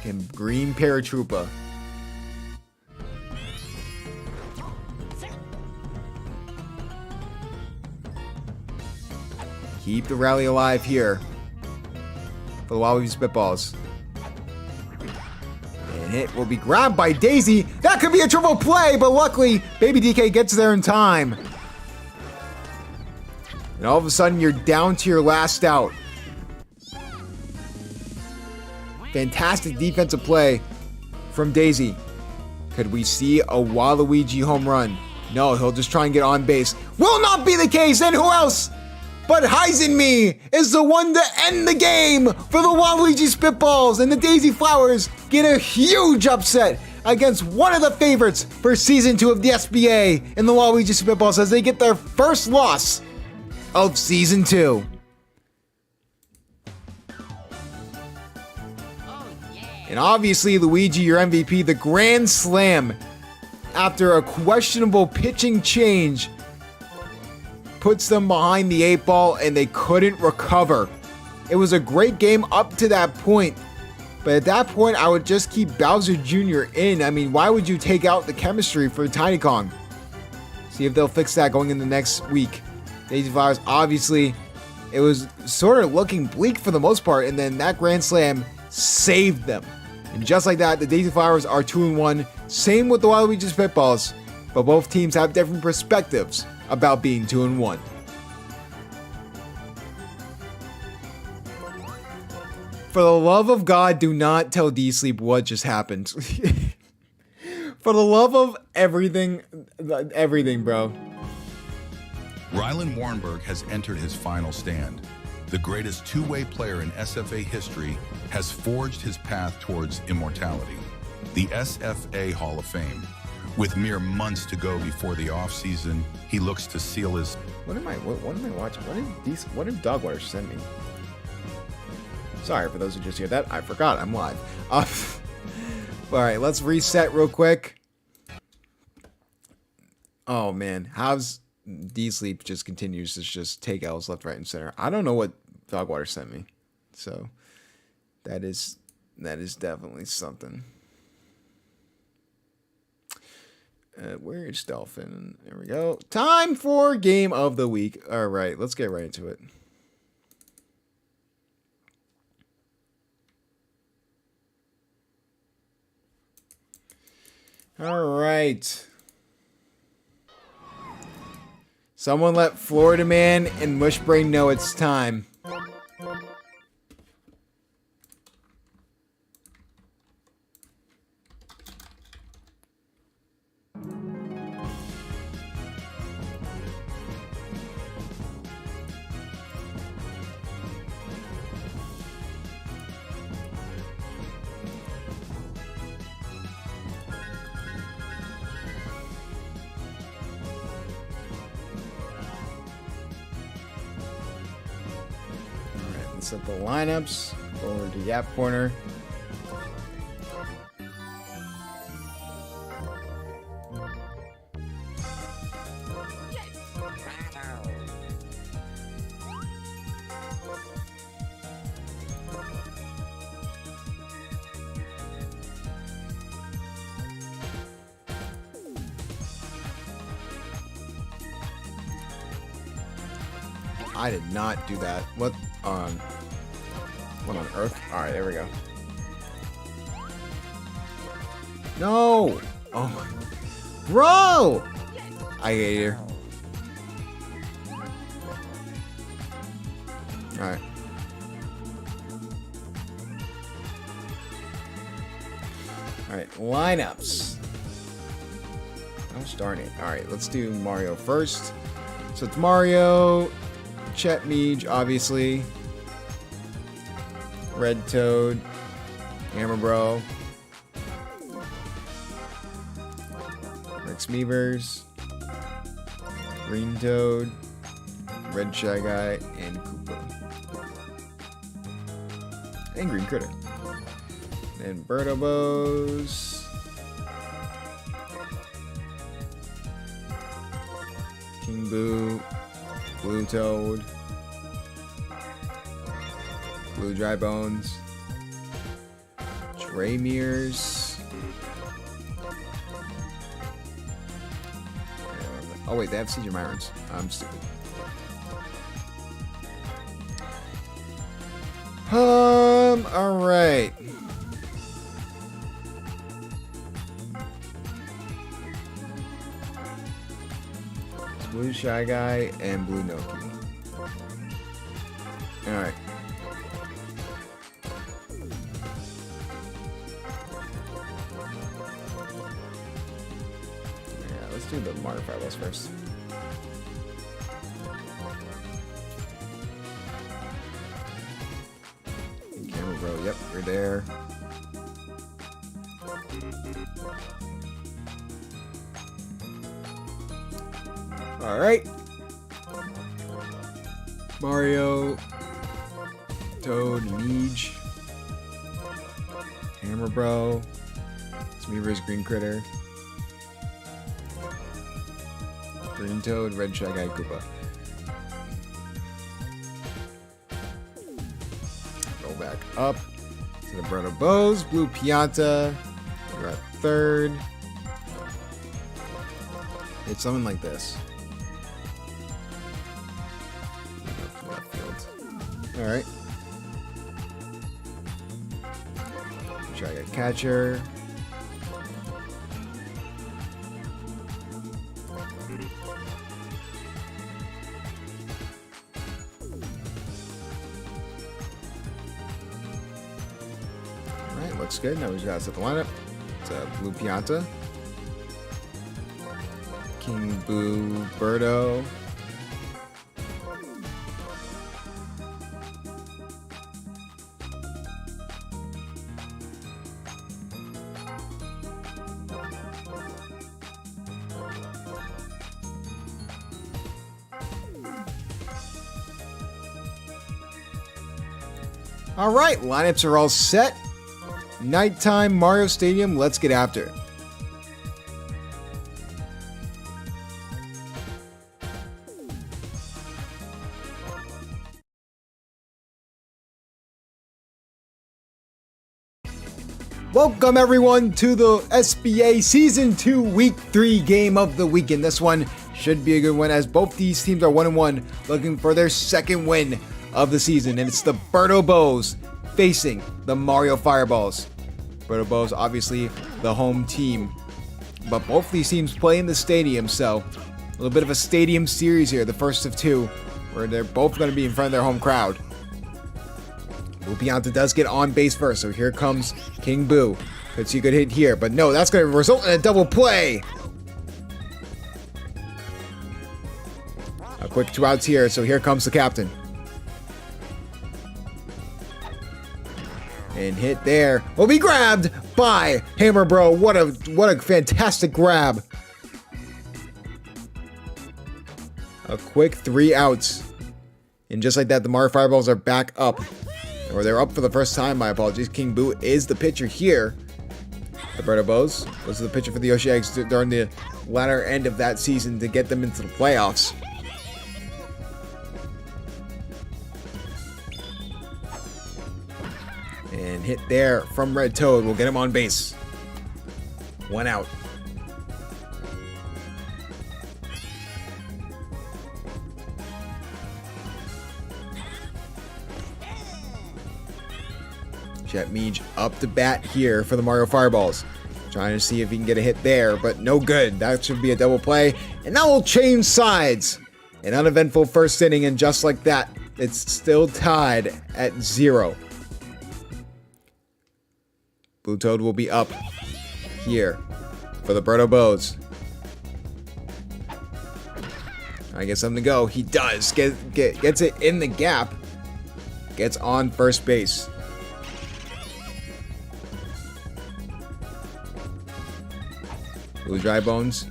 And Green Paratroopa. Keep the rally alive here for the Waluigi Spitballs. And it will be grabbed by Daisy. That could be a triple play, but luckily, Baby DK gets there in time. And all of a sudden, you're down to your last out. Fantastic defensive play from Daisy. Could we see a Waluigi home run? No, he'll just try and get on base. Will not be the case, and who else? But Hyzenme is the one to end the game for the Waluigi Spitballs, and the Daisy Flowers get a huge upset against one of the favorites for Season 2 of the SBA in the Waluigi Spitballs as they get their first loss of Season 2. And obviously, Luigi, your MVP, the grand slam after a questionable pitching change puts them behind the 8 ball, and they couldn't recover. It was a great game up to that point, but at that point, I would just keep Bowser Jr. in. I mean, why would you take out the chemistry for Tiny Kong? See if they'll fix that going in the next week. Daisy Flowers, obviously, it was sort of looking bleak for the most part, and then that grand slam saved them. And just like that, the Daisy Flowers are 2-1. Same with the Waluigi Spitballs, but both teams have different perspectives about being 2-1. For the love of God, do not tell D-Sleep what just happened. For the love of everything, bro. Rylan Warnberg has entered his final stand. The greatest two-way player in SFA history has forged his path towards immortality, the SFA Hall of Fame. With mere months to go before the offseason, he looks to seal his... What am I watching? What did Dogwater send me? Sorry for those who just hear that. I forgot I'm live. Alright, let's reset real quick. Oh man, how's D-Sleep just continues to just take L's left, right, and center. I don't know what Dogwater sent me. So that is definitely something. Where's Dolphin? There we go. Time for game of the week. All right, let's get right into it. All right. Someone let Florida Man and Mushbrain know it's time. set the lineups. Go over to Yap Corner. I did not do that. What on earth? Alright, there we go. No! Oh my. Bro! I hate you. Alright. Alright, lineups. Gosh darn it. Alright, let's do Mario first. So it's Mario, Chet Meej, obviously. Red Toad, Hammer Bro, Rex Meevers, Green Toad, Red Shy Guy, and Koopa. And Green Critter. And Birdo-Bows. King Boo, Blue Toad, Blue Dry Bones, Draymeres. Oh wait, they have Siege Myrons. I'm stupid. Alright. Blue Shy Guy and Blue Noki. Alright. Yeah, let's do the Mario Fireballs first. Camera Bro, yep, you're there. Alright. Mario, Toad, Meej, Hammer Bro, Smeever's Green Critter, Green Toad, Red Shy Guy, Koopa. Go back up to the Birdo-Bows, Blue Pianta. You're at third. It's something like this. Alright. Try to get catcher. Alright, looks good. Now we just gotta set the lineup. It's a Blue Pianta, King Boo, Birdo. All right, lineups are all set. Nighttime Mario Stadium, let's get after it. Welcome everyone to the SBA Season 2 Week 3 game of the weekend. This one should be a good one as both these teams are 1-1, looking for their second win of the season, and it's the Birdo-Bows facing the Mario Fireballs. Birdo-Bows obviously the home team, but both these teams play in the stadium, so a little bit of a stadium series here, the first of two, where they're both going to be in front of their home crowd. Blue Pianta does get on base first, so here comes King Boo. Could see a good hit here, but no, that's going to result in a double play. A quick 2 outs here, so here comes the captain. And hit there will be grabbed by Hammer Bro. What a fantastic grab. A quick 3 outs. And just like that, the Mario Fireballs are back up. Or they're up for the first time, my apologies. King Boo is the pitcher here. The Berto Bows was the pitcher for the Yoshi Eggs during the latter end of that season to get them into the playoffs. And hit there from Red Toad will get him on base. 1 out. Jet Meej up to bat here for the Mario Fireballs. Trying to see if he can get a hit there, but no good. That should be a double play. And that will change sides. An uneventful first inning, and just like that, it's still tied at 0. Blue Toad will be up here for the Berto Bows. I get something to go. He does. Gets it in the gap. Gets on first base. Blue Dry Bones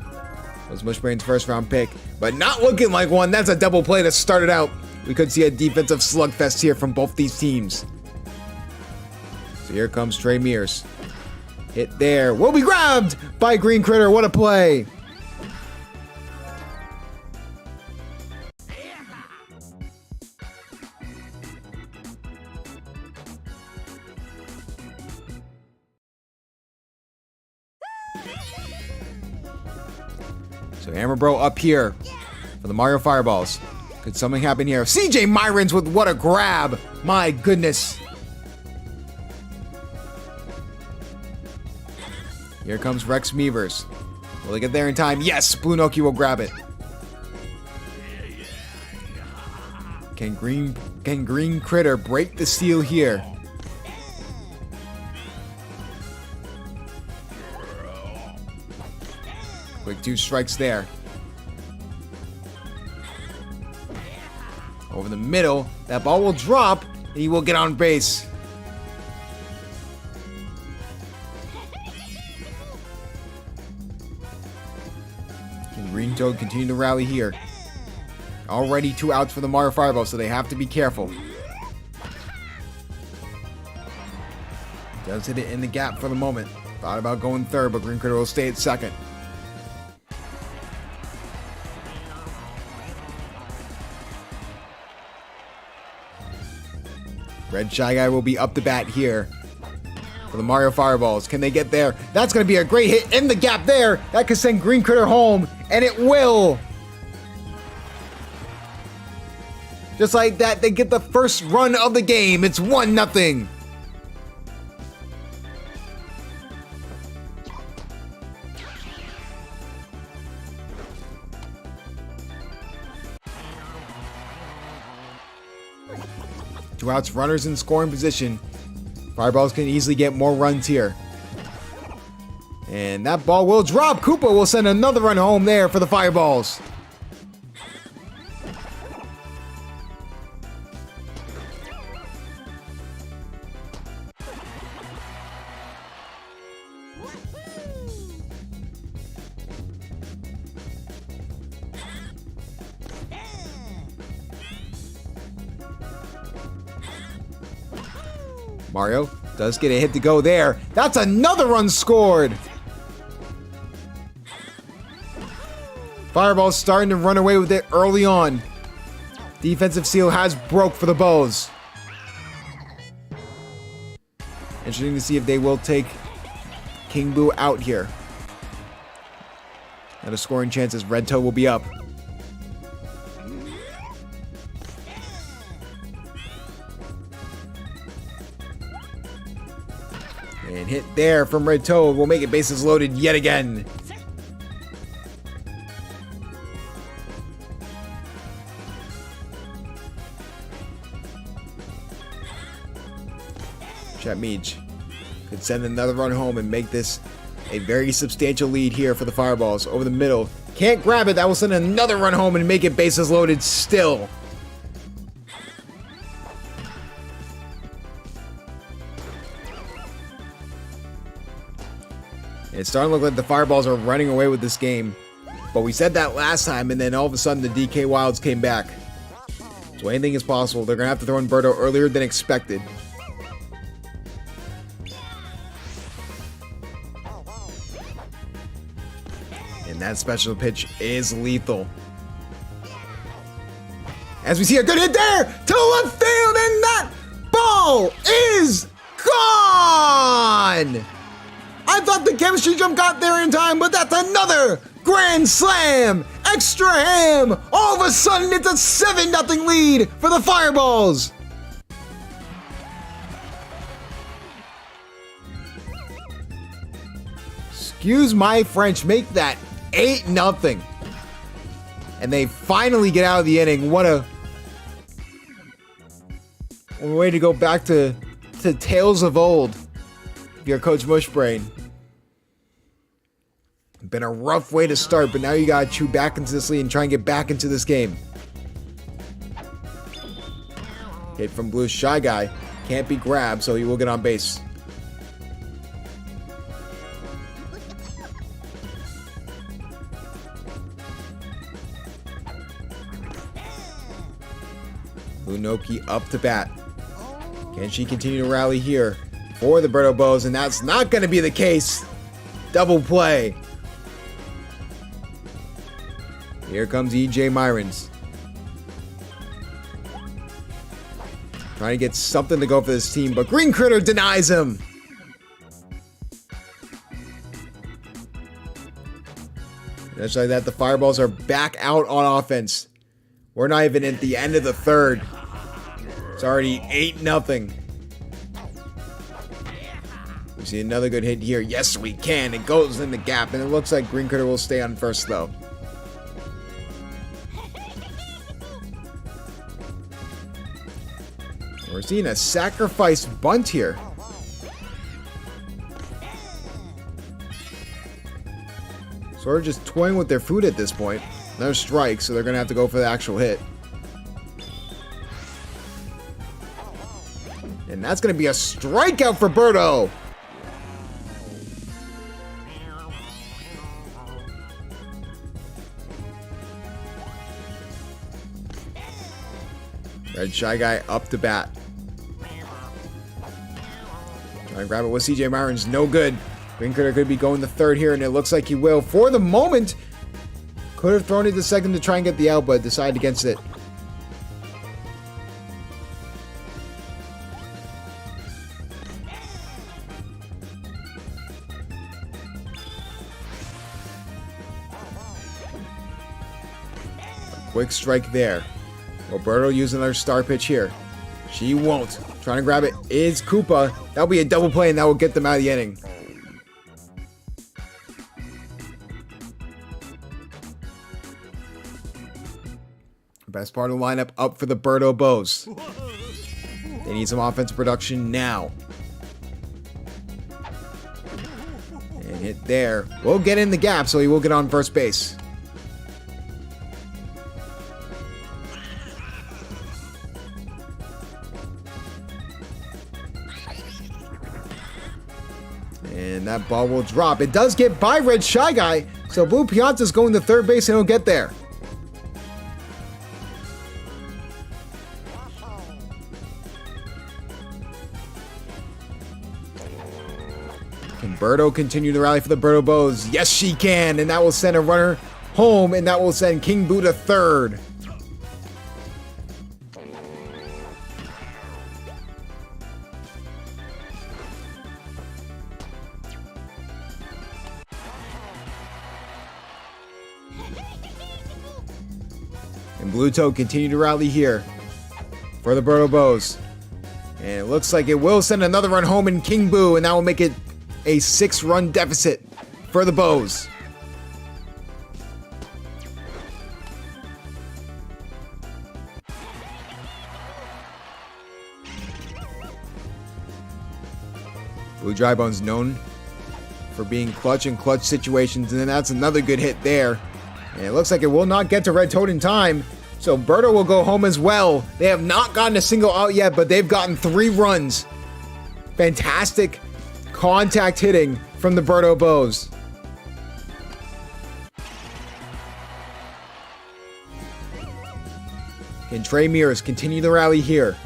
was Mushbrain's first round pick, but not looking like one. That's a double play to start it out. We could see a defensive slugfest here from both these teams. So here comes Trey Mears. Hit there. Will be grabbed by Green Critter. What a play. So Hammer Bro up here for the Mario Fireballs. Could something happen here? CJ Myrons with what a grab. My goodness. Here comes Rex Meavers. Will they get there in time? Yes, Blue Noki will grab it. Can Green Critter break the seal here? Quick 2 strikes there. Over the middle, that ball will drop, and he will get on base. Can Green Toad continue to rally here? Already 2 outs for the Mario Fireball, so they have to be careful. Does hit it in the gap for the moment. Thought about going third, but Green Critter will stay at second. Red Shy Guy will be up the bat here for the Mario Fireballs. Can they get there? That's going to be a great hit in the gap there. That could send Green Critter home, and it will. Just like that, they get the first run of the game. It's 1-0. Two outs, runners in scoring position. Fireballs can easily get more runs here. And that ball will drop. Koopa will send another run home there for the Fireballs. Mario does get a hit to go there. That's another run scored. Fireball's starting to run away with it early on. Defensive seal has broke for the Bows. Interesting to see if they will take King Boo out here. And a scoring chances. Red Toe will be up. And hit there from Red Toad will make it bases loaded yet again. Chet Meej could send another run home and make this a very substantial lead here for the Fireballs. Over the middle. Can't grab it. That will send another run home and make it bases loaded still. It's starting to look like the Fireballs are running away with this game. But we said that last time, and then all of a sudden the DK Wilds came back. So anything is possible. They're going to have to throw in Birdo earlier than expected. And that special pitch is lethal. As we see a good hit there to left field, and that ball is gone! I thought the chemistry jump got there in time, but that's another grand slam! Extra ham! All of a sudden, it's a 7-0 lead for the Fireballs! Excuse my French, make that 8-0. And they finally get out of the inning. What a way to go back to tales of old. Your Coach Mushbrain. Been a rough way to start, but now you gotta chew back into this lead and try and get back into this game. Hit from Blue Shy Guy. Can't be grabbed, so he will get on base. Lunoki up to bat. Can she continue to rally here for the Birdo Bows? And that's not going to be the case. Double play. Here comes EJ Myrons. Trying to get something to go for this team, but Green Critter denies him. Just like that, the Fireballs are back out on offense. We're not even at the end of the third. It's already 8-0. We see another good hit here. Yes, we can. It goes in the gap, and it looks like Green Critter will stay on first, though. We're seeing a sacrifice bunt here. Sort of just toying with their food at this point. No strike, so they're going to have to go for the actual hit. And that's going to be a strikeout for Birdo. Red Shy Guy up to bat. Trying to grab it with CJ Myrons. No good. Green Critter could be going the third here, and it looks like he will. For the moment, could have thrown it to second to try and get the out, but decided against it. A quick strike there. Roberto using another star pitch here. She won't. Trying to grab it is Koopa. That'll be a double play, and that will get them out of the inning. Best part of the lineup up for the Birdo Bows. They need some offensive production now. And hit there. We'll get in the gap, so he will get on first base. And that ball will drop. It does get by Red Shy Guy, so Blue Pianta's going to third base and he'll get there. Can Birdo continue to rally for the Birdo Bows? Yes, she can, and that will send a runner home, and that will send King Boo to third. And Blue Toad continue to rally here for the Birdo Bows. And it looks like it will send another run home in King Boo, and that will make it a 6-run deficit for the Bows. Blue Drybone's known for being clutch in clutch situations, and then that's another good hit there. And it looks like it will not get to Red Toad in time, so Birdo will go home as well. They have not gotten a single out yet, but they've gotten 3 runs. Fantastic contact hitting from the Birdo Bows. Can Trey Mears continue the rally here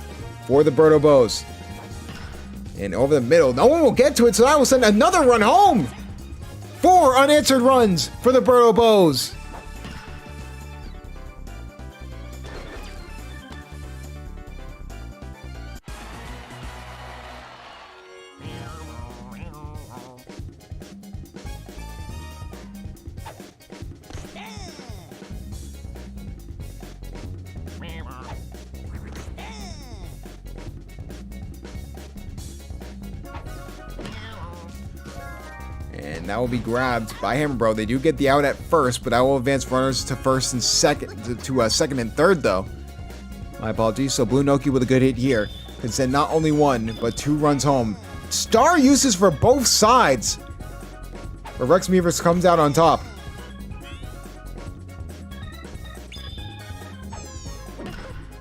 for the Birdo Bows? And over the middle, no one will get to it, so that will send another run home. 4 unanswered runs for the Birdo Bows. And that will be grabbed by Hammer Bro. They do get the out at first, but that will advance runners to first and second, to second and third though. My apologies. So Blue Noki with a good hit here can send not only 1, but 2 runs home. Star uses for both sides. But Rex Meavers comes out on top.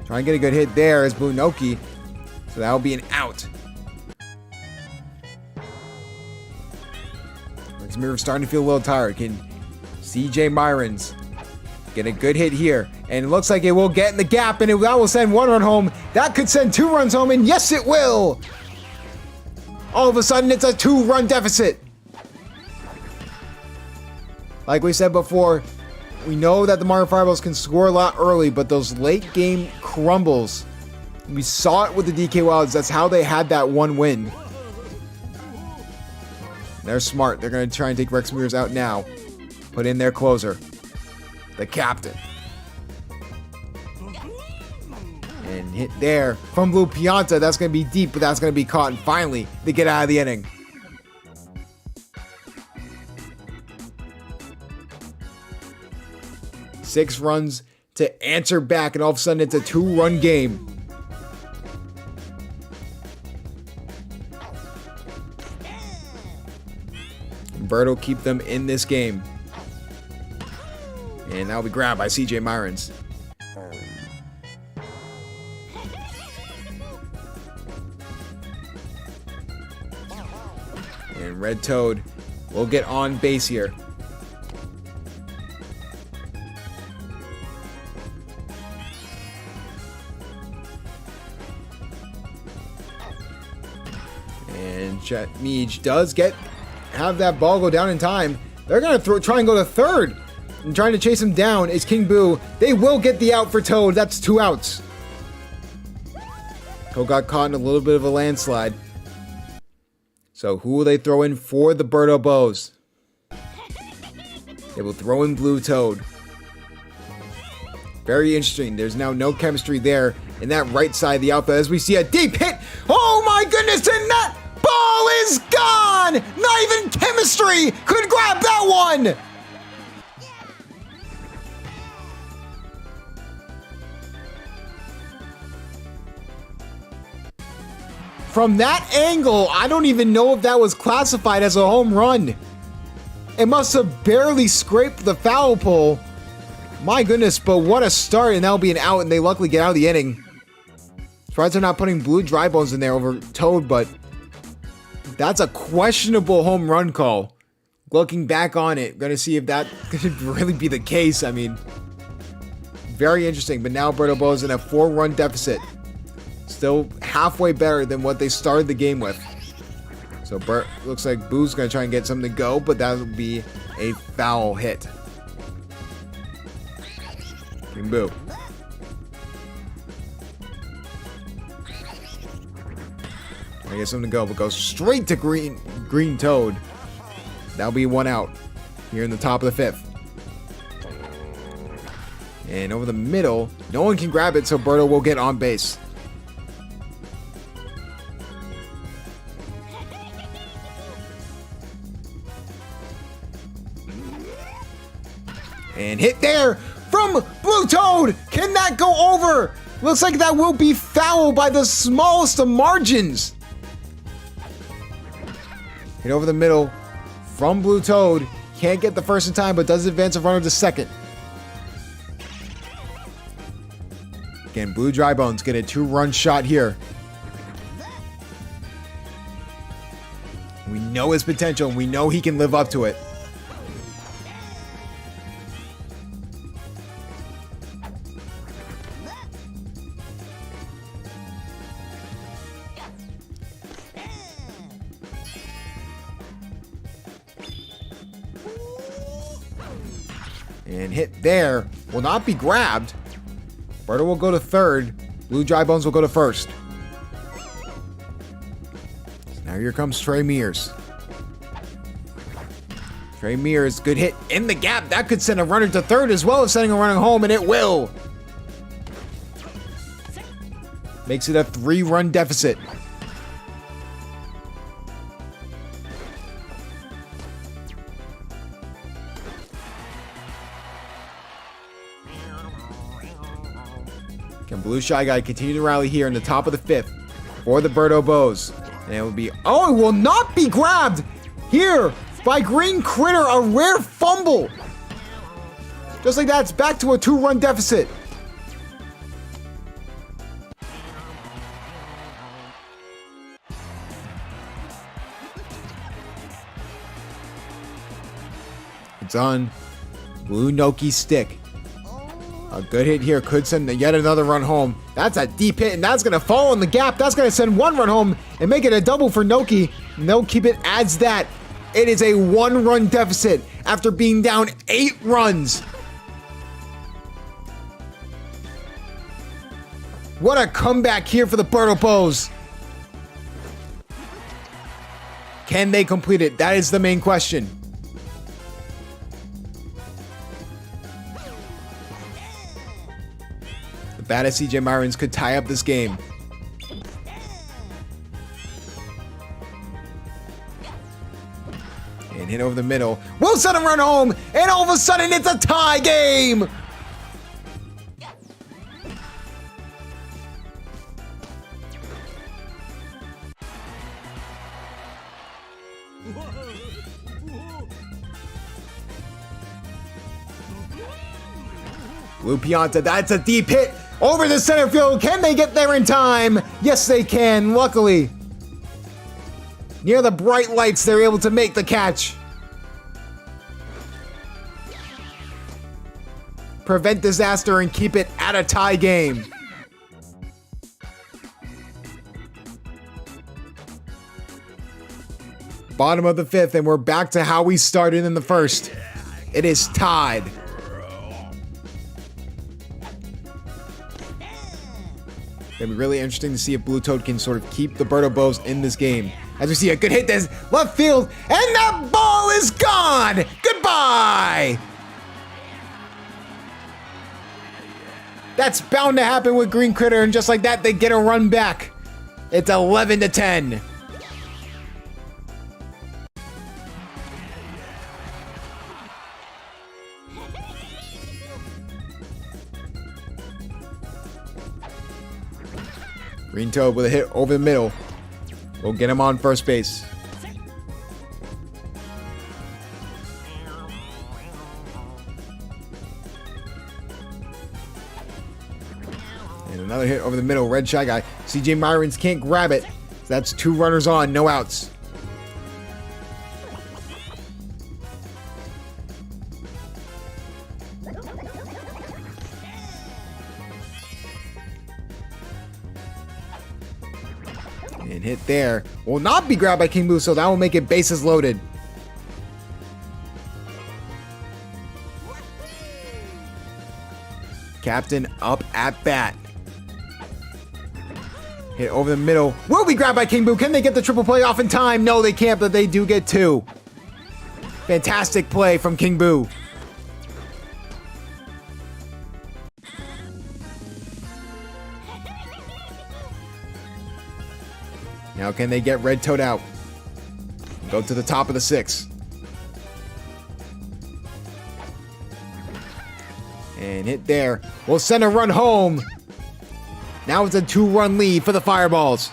Try and get a good hit there as Blue Noki. So that will be an out. Meavers starting to feel a little tired. Can CJ Myrons get a good hit here? And it looks like it will get in the gap, and that will send 1 run home. That could send 2 runs home, and yes, it will. All of a sudden, it's a 2-run deficit. Like we said before, we know that the Mario Fireballs can score a lot early, but those late game crumbles, we saw it with the DK Wilds. That's how they had that 1 win. They're smart. They're going to try and take Rex Mears out now. Put in their closer, the captain. And hit there from Blue Pianta. That's going to be deep, but that's going to be caught. And finally, they get out of the inning. Six runs to answer back, and all of a sudden it's a 2-run game. Birdo keep them in this game. And that will be grabbed by CJ Myrons. And Red Toad will get on base here. And Chet Meej does have that ball go down in time. They're going to try and go to third. And trying to chase him down is King Boo. They will get the out for Toad. That's 2 outs. Toad got caught in a little bit of a landslide. So who will they throw in for the Birdo Bows? They will throw in Blue Toad. Very interesting. There's now no chemistry there in that right side of the outfield as we see a deep hit. Oh my goodness, and that ball is gone! Not even chemistry could grab that one! From that angle, I don't even know if that was classified as a home run. It must have barely scraped the foul pole. My goodness, but what a start, and that'll be an out, and they luckily get out of the inning. Surprised they're not putting Blue Dry Bones in there over Toad, but that's a questionable home run call. Looking back on it, gonna see if that could really be the case. I mean, very interesting, but now Birdo Bows in a 4-run deficit. Still halfway better than what they started the game with. So looks like Boo's gonna try and get something to go, but that would be a foul hit. King Boo. I get something to go, but goes straight to Green Toad. That'll be 1 out here in the top of the 5th. And over the middle, no one can grab it, so Birdo will get on base. And hit there from Blue Toad. Can that go over? Looks like that will be foul by the smallest of margins. Hit over the middle from Blue Toad. Can't get the first in time, but does advance a runner to second. Again, Blue Dry Bones get a 2-run shot here. We know his potential, and we know he can live up to it. And hit there. Will not be grabbed. Birdo will go to third. Blue Dry Bones will go to first. So now here comes Trey Mears. Trey Mears, good hit in the gap. That could send a runner to third as well as sending a runner home, and it will. Makes it a 3-run deficit. Can Blue Shy Guy continue to rally here in the top of the 5th for the Birdo Bows? And it will be, oh, it will not be grabbed here by Green Critter, a rare fumble. Just like that, it's back to a 2-run deficit. It's on Blue Noki's stick. A good hit here could send yet another run home. That's a deep hit, and that's going to fall in the gap. That's going to send 1 run home and make it a double for Noki. No Keep It adds that. It is a 1-run deficit after being down 8 runs. What a comeback here for the Birdo Bows. Can they complete it? That is the main question. The baddest CJ Myrons could tie up this game. And hit over the middle. Will send him run home, and all of a sudden it's a tie game. Blue Pianta, that's a deep hit over the center field. Can they get there in time? Yes, they can, luckily. Near the bright lights, they're able to make the catch. Prevent disaster and keep it at a tie game. Bottom of the 5th, and we're back to how we started in the 1st. It is tied. It'll be really interesting to see if Blue Toad can sort of keep the Birdo Bows in this game. As we see a good hit that's left field, and that ball is gone! Goodbye! That's bound to happen with Green Critter, and just like that, they get a run back. It's 11-10. Green Toad with a hit over the middle. We'll get him on first base. And another hit over the middle. Red Shy Guy. CJ Myrons can't grab it. So that's 2 runners on, no outs. And hit there. Will not be grabbed by King Boo, so that will make it bases loaded. Captain up at bat. Hit over the middle. Will be grabbed by King Boo. Can they get the triple play off in time? No, they can't, but they do get 2. Fantastic play from King Boo. Now can they get Red Toad out? Go to the top of the 6th. And hit there. We'll send a run home. Now it's a 2-run lead for the Fireballs.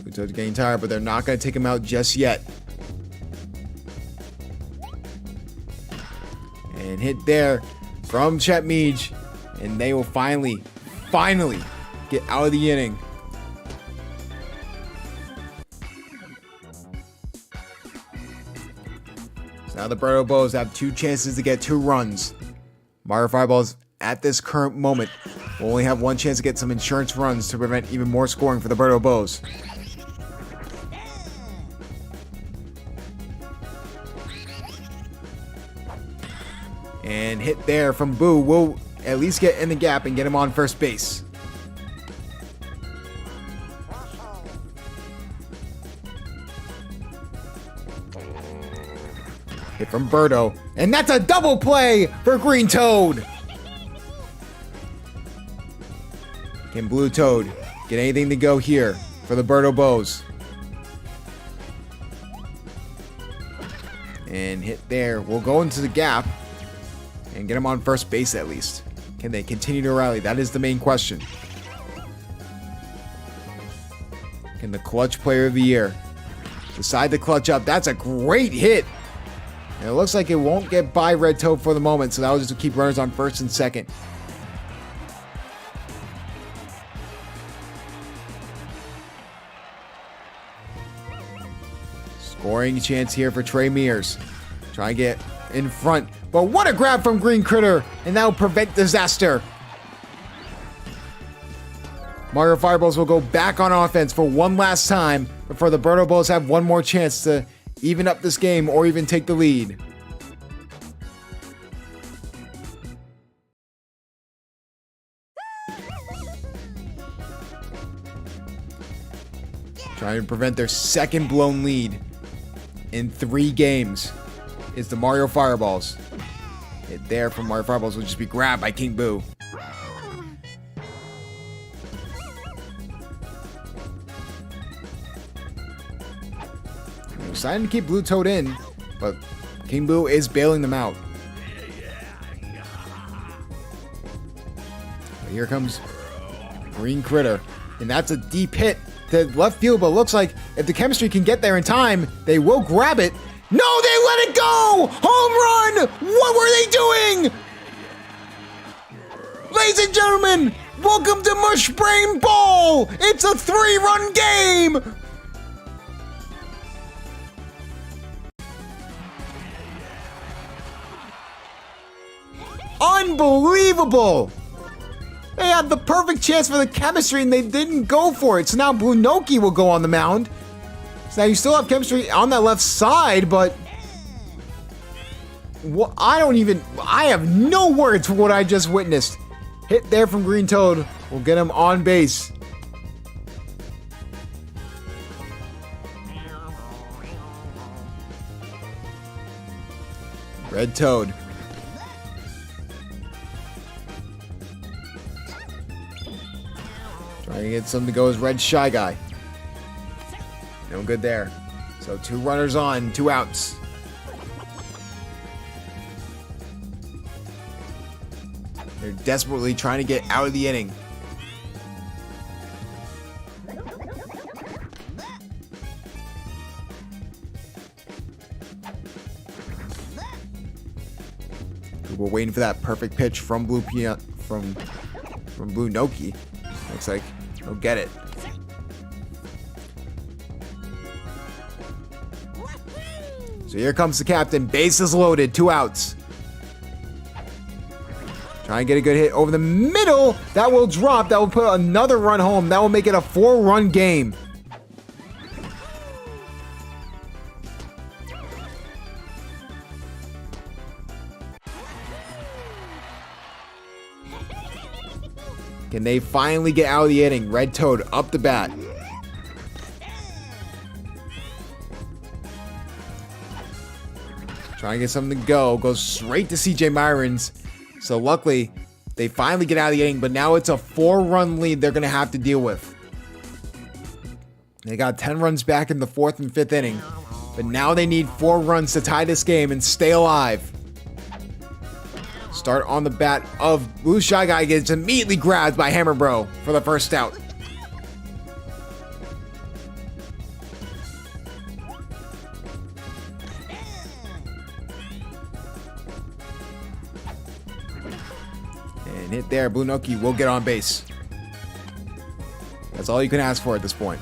Blue Toad's getting tired, but they're not going to take him out just yet. And hit there from Chet Meej. And they will finally get out of the inning. So now the Birdo Bows have 2 chances to get 2 runs. Mario Fireballs at this current moment We'll only have one chance to get some insurance runs to prevent even more scoring for the Birdo Bows. And hit there from Boo will at least get in the gap and get him on first base. Hit from Birdo, and that's a double play for Green Toad. Can Blue Toad get anything to go here for the Birdo Bows? And hit there. We'll go into the gap and get him on first base at least. Can they continue to rally? That is the main question. Can the clutch player of the year decide to clutch up? That's a great hit. And it looks like it won't get by Red Toad for the moment, so that will just keep runners on first and second. Scoring chance here for Trey Mears. Try and get in front. But what a grab from Green Critter, and that will prevent disaster. Mario Fireballs will go back on offense for one last time before the Birdo Bows have one more chance to even up this game or even take the lead. Trying to prevent their second blown lead in 3 games is the Mario Fireballs. Hit there from Mario Fireballs will just be grabbed by King Boo. They're deciding to keep Blue Toad in, but King Boo is bailing them out. But here comes Green Critter, and that's a deep hit to left field, but looks like if the chemistry can get there in time, they will grab it. No, they let it go! Home run! What were they doing? Ladies and gentlemen, welcome to Mush Brain Ball! It's a 3-run game! Unbelievable! They had the perfect chance for the chemistry and they didn't go for it. So now Blue Noki will go on the mound. So now you still have chemistry on that left side, but I have no words for what I just witnessed. Hit there from Green Toad will get him on base. Red Toad. Trying to get something to go as Red Shy Guy. No good there. So 2 runners on, 2 outs. They're desperately trying to get out of the inning. We're waiting for that perfect pitch from Blue Noki. Looks like he'll get it. So here comes the captain. Bases loaded. 2 outs. Try and get a good hit over the middle. That will drop. That will put another run home. That will make it a 4-run game. Can they finally get out of the inning? Red Toad up the bat. Trying to get something to go. Goes straight to CJ Myron's. So luckily, they finally get out of the inning, but now it's a 4-run lead they're going to have to deal with. They got 10 runs back in the 4th and 5th inning, but now they need 4 runs to tie this game and stay alive. Start on the bat of Blue Shy Guy gets immediately grabbed by Hammer Bro for the first out. And hit there, Blue Noki will get on base. That's all you can ask for at this point.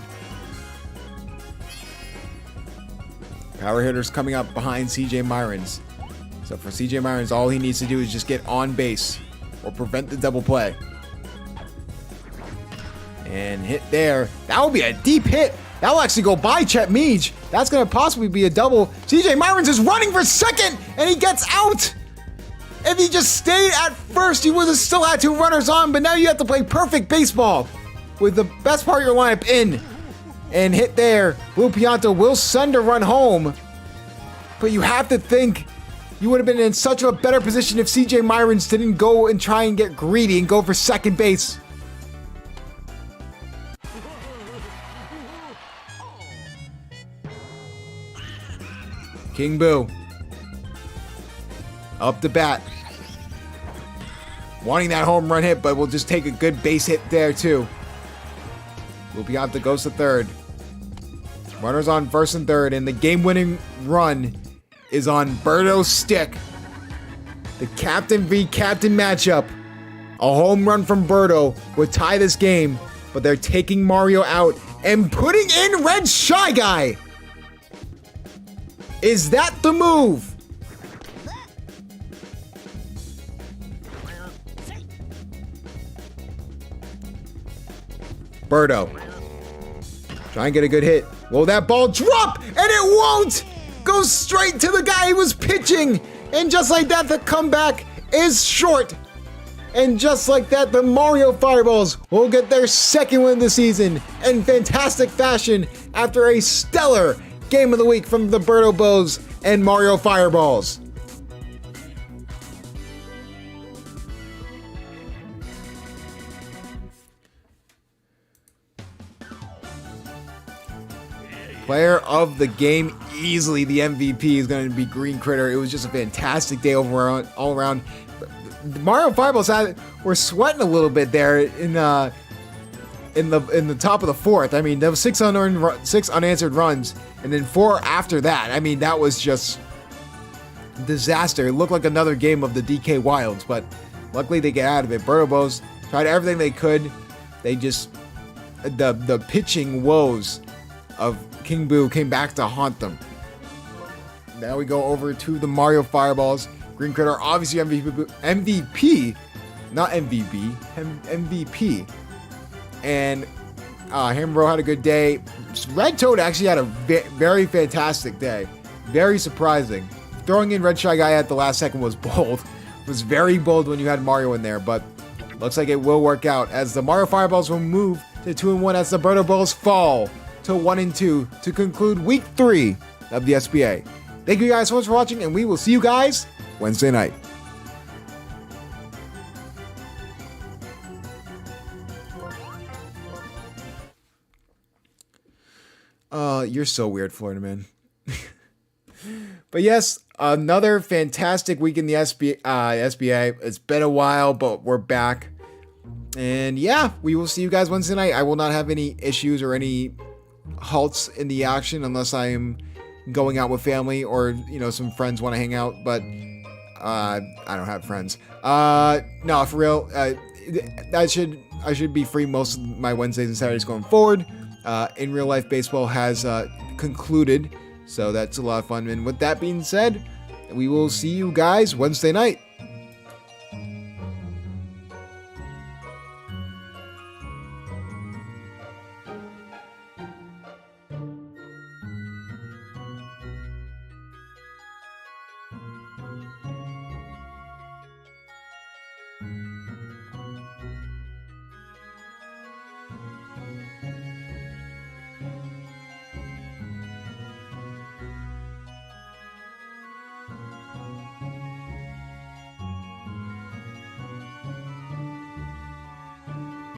Power hitters coming up behind CJ Myron's. So for CJ Myron's, all he needs to do is just get on base or prevent the double play. And hit there. That will be a deep hit. That will actually go by Chet Meej. That's going to possibly be a double. CJ Myrons is running for second, and he gets out. If he just stayed at first, he would have still had 2 runners on, but now you have to play perfect baseball with the best part of your lineup in. And hit there. Will Pianto will send a run home. But you have to think you would have been in such a better position if CJ Myrons didn't go and try and get greedy and go for second base. King Boo. Up the bat. Wanting that home run hit, but we'll just take a good base hit there too. Will Pianto goes to third. Runners on first and third, and the game-winning run is on Berto's stick. The captain v. captain matchup. A home run from Berto would tie this game, but they're taking Mario out and putting in Red Shy Guy. Is that the move? Berto. Try and get a good hit. Will that ball drop? And it won't! Goes straight to the guy who was pitching. And just like that, the comeback is short. And just like that, the Mario Fireballs will get their second win of the season in fantastic fashion after a stellar Game of the Week from the Berto Bows and Mario Fireballs. Player of the game, easily the MVP is going to be Green Critter. It was just a fantastic day all around. The Mario Fireballs were sweating a little bit there in the top of the fourth. I mean, there was 6 unanswered runs, and then 4 after that. I mean, that was just disaster. It looked like another game of the DK Wilds, but luckily they get out of it. Berto Bows tried everything they could. They just the pitching woes of King Boo came back to haunt them. Now we go over to the Mario Fireballs. Green Critter, obviously MVP, not MVP, MVP. And Hambro had a good day. Red Toad actually had a very fantastic day. Very surprising. Throwing in Red Shy Guy at the last second was bold. It was very bold when you had Mario in there, but looks like it will work out as the Mario Fireballs will move to 2-1 as the Berto Balls fall to 1-2 to conclude week 3 of the SBA. Thank you guys so much for watching, and we will see you guys Wednesday night. You're so weird, Florida man. But yes, another fantastic week in the SBA. It's been a while, but we're back. And yeah, we will see you guys Wednesday night. I will not have any issues or any halts in the action unless I am going out with family or, some friends want to hang out, but I don't have friends. No, for real. I should be free most of my Wednesdays and Saturdays going forward. In real life, baseball has concluded, so that's a lot of fun. And with that being said, we will see you guys Wednesday night.